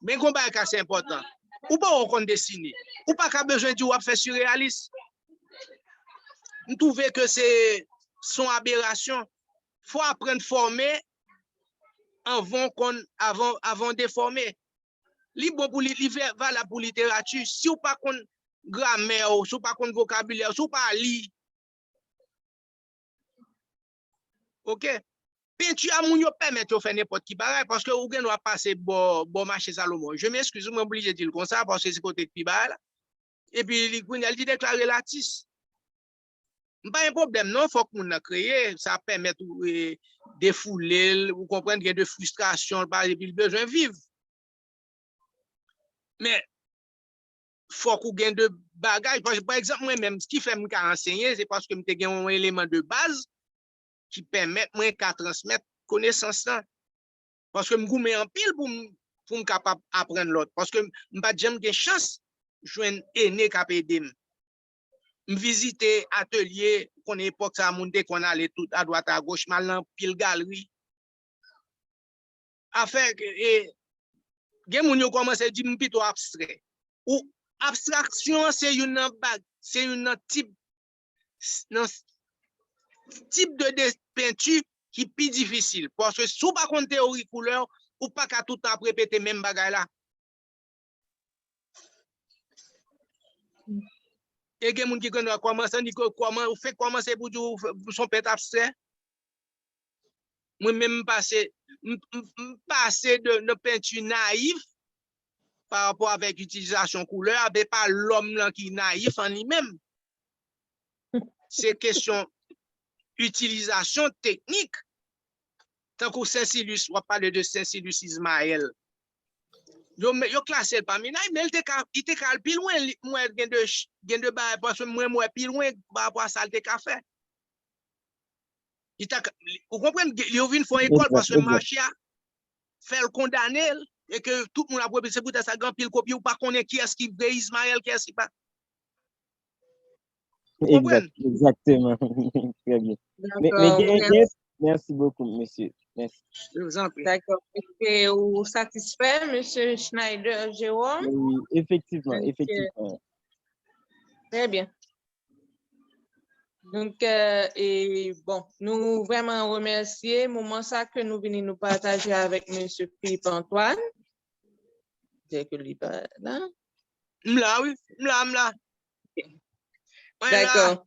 mais combat c'est important ou pas on dessiner ou pas qu'a besoin de faire surréaliste on trouve que c'est son aberration faut apprendre former avant de former li bon pour li valable pour littérature si ou pas qu'on grammaire ou si ou pas qu'on vocabulaire si ou pas lire OK peinture à moun yo permet de faire n'importe qui pareil parce que ou gen doit passer bon marché Salomon je m'excuse moi obligé de dire comme ça parce que c'est côté qui bas et puis il dit déclarer l'artiste pas un problème non faut qu'on a créé ça permet de défouler ou comprendre qu'il y a de frustration et puis le besoin vivre mais faut qu'on gagne de bagages par exemple moi même ce qui fait me enseigner c'est parce que me gagne un élément de base qui permet moi qu'à transmettre connaissance là parce que me goumé en pile pour me capable apprendre l'autre parce que me pas jamais de chance joindre aîné cap aider me visiter atelier qu'on époque ça monter qu'on allait tout à droite à gauche mal dans pile galerie afin et gen moun yo commence à dire plutôt abstrait. Ou abstraction c'est une bag, c'est une type de peinture qui est plus difficile parce que si vous pas contre théorie couleur ou pas qu'à tout temps répéter même bagay là. Et gen moun qui connaît comment ça dit comment ou fait commencer pour son peintre abstrait. Moi même passer de peinture naïve par rapport avec utilisation couleur, mais pas l'homme là qui est naïf en lui-même. C'est question utilisation technique. Tant que Saint-Silus, on parle de Saint-Silus Ismaël. Yo classé parmi naïf, mais il était plus loin, moi gen de bail parce que moi plus loin par rapport à ça le café. Vous comprenez, il vient faire école parce que Machia fait le condamner et que tout le monde a probé c'est pour ça grand pile copie ou pas connaît qui est-ce qui vrai Ismaël qui est-ce qui pas. Exactement. Très bien. Mais merci beaucoup, monsieur. Merci. Je vous en prie. D'accord. Et vous satisfait, monsieur Schneider Jérôme? Oui, effectivement, effectivement. Très bien. Donc, et bon, nous vraiment remercier le moment ça que nous venons nous partager avec monsieur Philippe Antoine. C'est que lui pas là. M'la, oui, m'la. D'accord.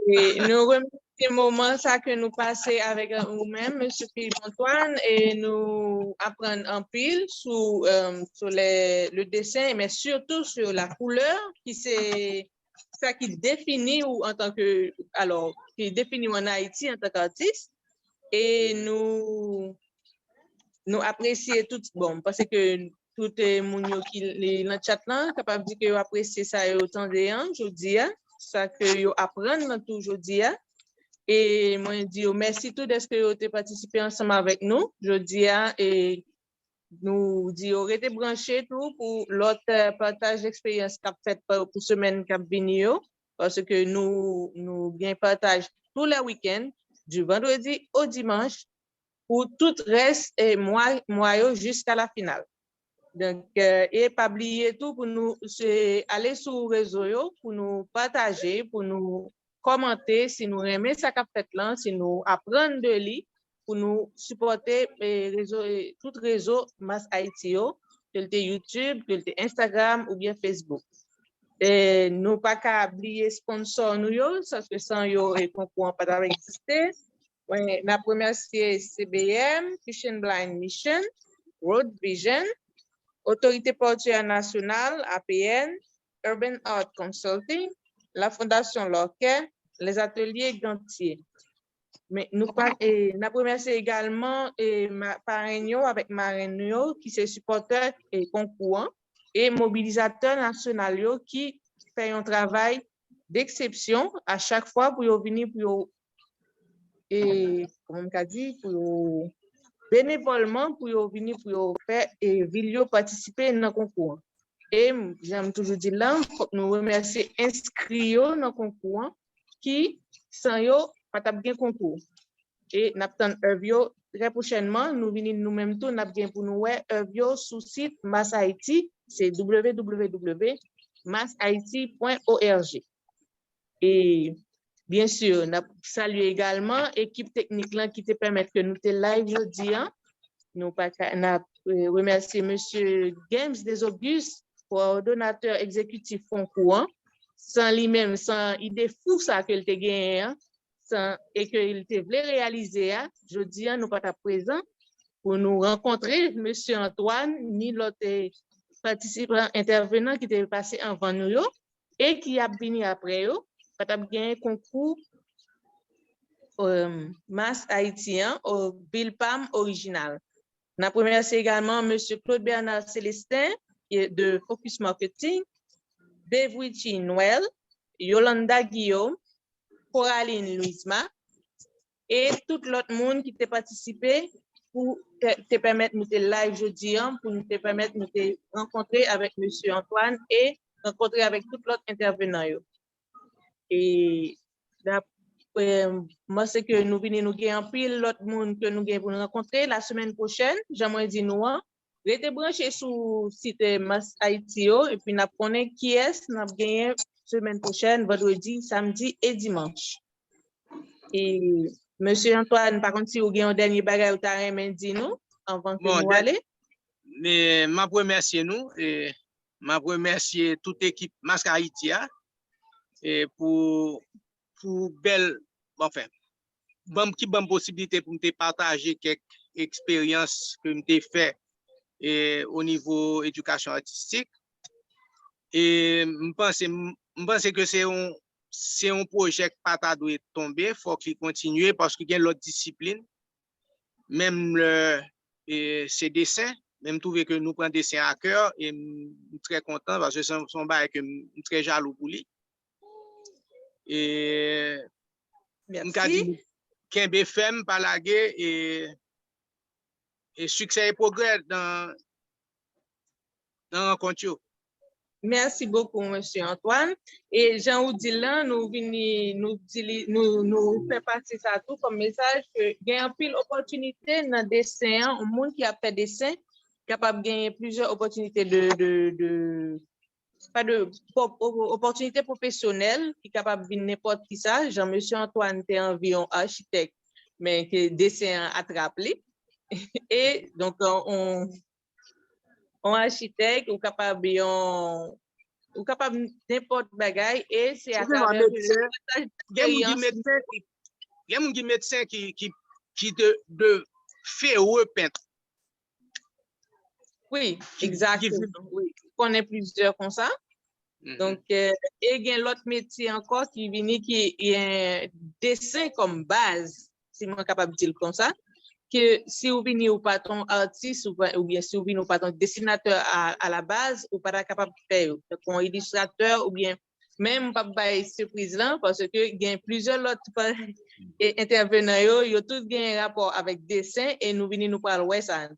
Et nous remercions le moment ça que nous passons avec vous-même, monsieur Philippe Antoine, et nous apprenons en pile sur le dessin, mais surtout sur la couleur qui c'est ça qui définit ou en tant que qui définit en Haïti en tant qu'artiste et nous apprécions tout bon parce que tout le monde qui est dans le chat là capable de dire que apprécier ça autant de ans aujourd'hui ça que yo apprendre tout aujourd'hui et moi dis merci tout de ce que vous avez participé ensemble avec nous aujourd'hui et nous disons restez branchés tout pour l'autre partage d'expérience qu'a fait pour semaine qu'a venir parce que nous bien partage tous les week-ends du vendredi au dimanche pour tout reste et mois jusqu'à la finale. Donc et pas oublier tout pour nous aller sur les réseaux pour nous partager pour nous commenter si nous aimez ça qu'a fait là si nous apprendre de lui pour nous supporter tout réseau Mass Haïti, tel que YouTube, tel que Instagram ou bien Facebook. Et nous pas qu'à oublier sponsor nous parce que sans yo et concours pas exister. Ouais, la première c'est CBM, Christian Blind Mission, World Vision, Autorité portuaire nationale APN, Urban Art Consulting, la Fondation Loquet, les ateliers Gantier. Mais nous la première c'est également Paregno avec Marenio qui se supporteur et concourant et mobilisateur national qui fait un travail d'exception à chaque fois pour venir pour comme on dit pour bénévolement pour venir pour faire et vidéo participer dans le concours. Et j'aime toujours dire là nous remercier inscrits dans le concours qui sans yo pas bien concours et n'attend Evio très prochainement nous venons nous-mêmes tout n'a bien pour nous Evio sur site Mass Haïti c'est www.masshaiti.org et bien sûr n'a saluer également équipe technique là qui te permet que nous te live aujourd'hui nous pas n'a remercier monsieur Games des Augustes coordonnateur exécutif concours sans lui-même sans idée fou ça que il te gagné et qu'il te voulait réaliser, je dis, nous pas présent pour nous rencontrer, monsieur Antoine, ni l'autre participant intervenant qui était passé avant nous et qui a venu après eux, pas bien concours Mass Haïtien au Bilpam original. La première c'est également monsieur Claude Bernard Célestin de Focus Marketing, Bevuichi Noël, Yolanda Guillaume, Coraline Louisma et tout l'autre monde qui t'a participé pour te permettre de nous live jeudi pour nous te permettre de nous rencontrer avec monsieur Antoine et rencontrer avec tout l'autre intervenant. Et moi c'est que nous venons nous gagner en pile l'autre monde que nous gagnons pour nous rencontrer la semaine prochaine, j'aimerais dire nous rete branché sur site Mas Haïti et puis n'a connaît qui est n'a gagné semaine prochaine vendredi, samedi et dimanche. Et monsieur Antoine, par contre si vous avez un dernier bagage ou t'as rien dit nous avant que nous aller. Mais m'a remercier nous et m'a remercier toute équipe Mas Haïti et pour belle enfin qui bonne possibilité pour me partager quelques expériences que me fait et au niveau éducation artistique et je pense que c'est un projet qui pas doit tomber, faut qu'il continue parce qu'il y a l'autre discipline même ces dessins, même trouver que nous prenons dessin à cœur et je suis très content parce que c'est un bail que je suis très jaloux pour lui. Et merci. Kembe femme palagé et succès et progrès dans rencontre. Merci beaucoup, monsieur Antoine. Et Jean Oudilin, nous fait passer ça tout comme message que il y a une pile opportunité dans le dessin, un monde qui a fait dessin, capable de gagner plusieurs opportunités pas de opportunités professionnelles, qui est capable de n'importe qui ça. Jean-Monsieur Antoine était environ architecte, mais que dessin attrape-les. Et donc, on architecte ou capable n'importe bagaille et c'est à travers il y a un médecin qui de fait repeindre. Oui, exactement. Oui. On connaît plusieurs comme ça. Donc, et il y a l'autre métier encore qui vient qui est un dessin comme base, si je suis capable de dire comme ça. Que si vous venez ou pas ton artiste ou bien si vous venez ou pas ton dessinateur à la base ou pas capable de faire un illustrateur ou bien même pas de surprise là parce que il y a plusieurs autres intervenants ils ont tous un rapport avec dessin et nous venons nous parler ça.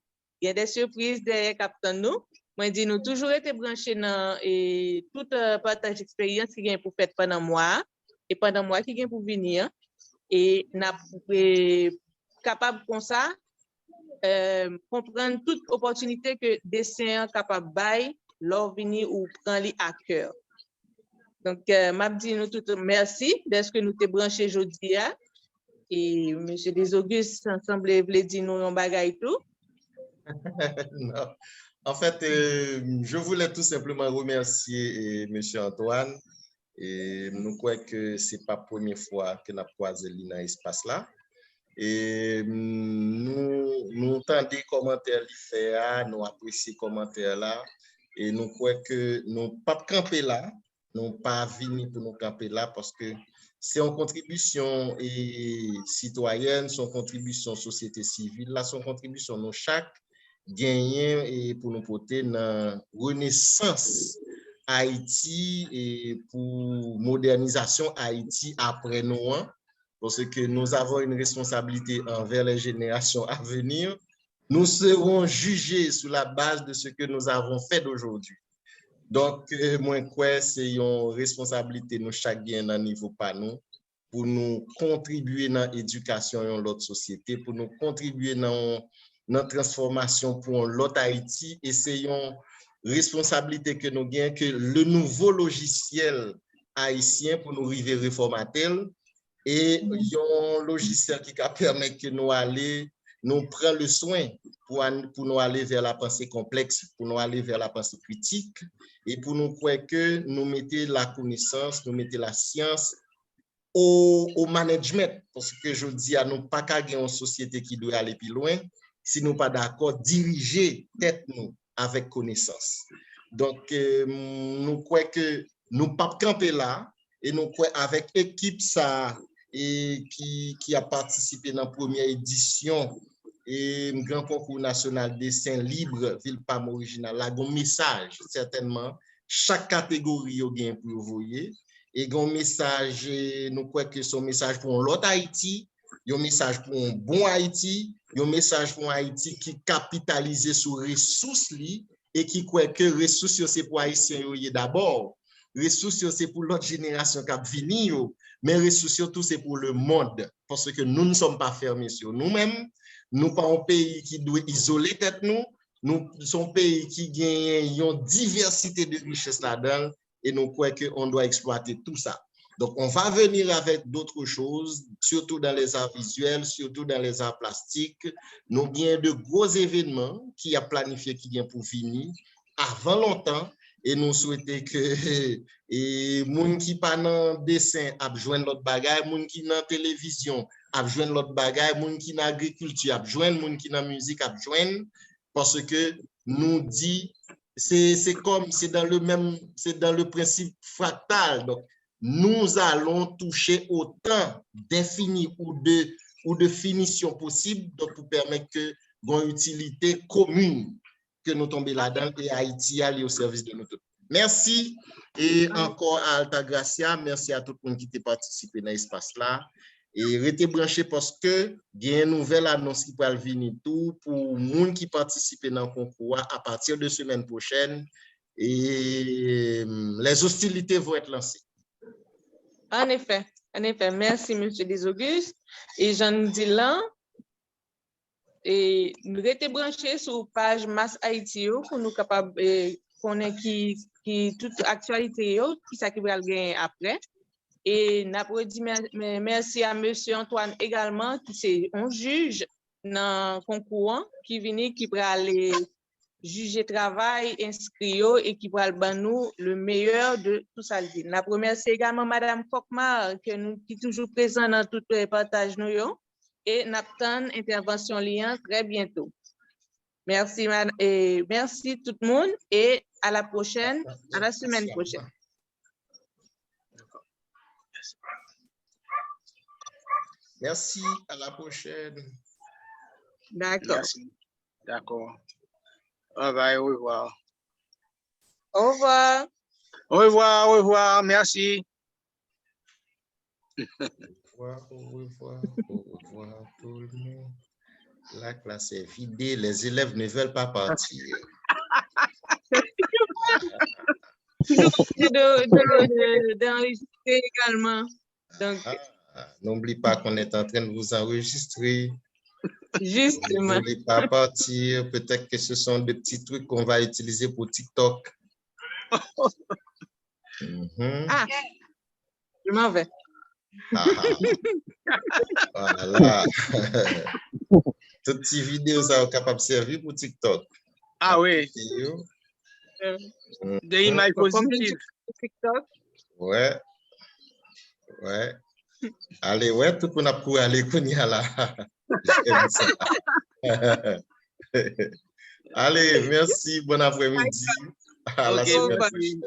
Il y a des surprises derrière Captain nous. Moi dis nous toujours été branchés dans et tout partage d'expérience qui gagne pour faire pendant mois et pendant mois qui gagne pour venir et n'a capable comme ça comprendre toute opportunité que dessin capable bail leur venir ou prendre à cœur. Donc m'a dit nous tout merci d'être que nous t'es branché aujourd'hui et monsieur Desauguste ensemble voulait dire nous un bagage tout. Non. En fait, je voulais tout simplement remercier monsieur Antoine et nous croyons que c'est pas la première fois que nous avons croisé dans l'espace là. Et nous entendons les commentaires qu'il fait, nous apprécions les commentaires là, et nous croyons que nous ne pas camper là, nous pas venir pour nous camper là parce que c'est une contribution citoyenne, c'est une contribution société civile, là, c'est une contribution nous chaque gagner et pour nous porter dans renaissance Haïti et pour modernisation Haïti après nous. Parce que nous avons une responsabilité envers les générations à venir. Nous serons jugés sur la base de ce que nous avons fait d'aujourd'hui. Donc, moi, quoi, c'est une responsabilité nous chaque gain à niveau pas nous pour nous contribuer dans l'éducation de l'autre société, pour nous contribuer dans notre transformation pour l'autre Haïti. Et c'est une responsabilité que nous gagnons que le nouveau logiciel haïtien pour nous arriver réformateur. Et il y a un logiciel qui permet que nous prenions le soin pour nous aller vers la pensée complexe, pour nous aller vers la pensée critique et pour nous croire que nous mettons la connaissance, nous mettons la science au management. Parce que je dis à nous pas qu'à une société qui doit aller plus loin si nous pas d'accord diriger tête nous avec connaissance. Donc, nous croyons que nous pas camper là et nous croyons avec l'équipe ça et qui a participé dans la première édition et un grand concours national dessin libre Villepam original là un message certainement chaque catégorie au gain pour voyer et un message nous croyons que son message pour l'autre Haïti, un message pour un bon Haïti, un message pour un Haïti qui capitalise sur ressources li et qui croit que ressources c'est pour haïtiens d'abord, ressources c'est pour l'autre génération qui va venir. Mais ressources surtout c'est pour le monde parce que nous ne sommes pas fermés sur nous-mêmes, nous pas un pays qui doit isoler tête nous, nous sommes un pays qui gagne une diversité de richesses là-dedans et nous croyons qu'on doit exploiter tout ça. Donc, on va venir avec d'autres choses, surtout dans les arts visuels, surtout dans les arts plastiques. Nous avons de gros événements qui a planifié, qui viennent pour finir avant longtemps. Et nous souhaitons que les gens qui pas dans le dessin a besoin de l'autre bagaille, les gens qui dans la télévision a besoin de l'autre bagaille, les gens qui dans l'agriculture a besoin, les gens qui dans la musique a besoin, parce que nous dit, c'est comme, c'est dans le principe fractal. Donc, nous allons toucher autant d'infini ou de finition possible donc pour permettre que une utilité commune que nous tombons là-dedans et Haïti aller au service de nous tous. Merci et encore à Altagracia, merci à tout le monde qui a participé dans l'espace là et restez branchés parce que il y a une nouvelle annonce qui va venir tout pour les gens qui participent dans le concours à partir de semaine prochaine et les hostilités vont être lancées. En effet, merci, M. Desauguste. Et j'en dis là, et nous restons branchés sur la page Mass Haïti pour nous capables de connaître qui toute actualité qui ça qui va gagner après. Et nous dit merci à M. Antoine également, qui est un juge dans le concours, qui vient, qui va aller juger travail, inscrit et qui va nous le meilleur de tout ça. La première, c'est également Mme Kokmar, qui est toujours présente dans tous les partages et n'attend intervention liant très bientôt. Merci, et merci tout le monde et à la prochaine, à la semaine prochaine. Merci, à la prochaine. D'accord. D'accord. Au revoir. Au revoir. Au revoir, au revoir. Merci. Au revoir tout le monde. La classe est vidée, les élèves ne veulent pas partir. D'enregistrer également. N'oublie pas qu'on est en train de vous enregistrer. Justement. Ne voulez pas partir. Peut-être que ce sont des petits trucs qu'on va utiliser pour TikTok. Ah, je m'en vais. Voilà. Toutes ces vidéos sont capables de servir pour TikTok. Ah oui. Des images positives. TikTok. Ouais. Allez, ouais, tout le monde a pu aller à là. Allez, merci, bon après-midi. À la semaine prochaine.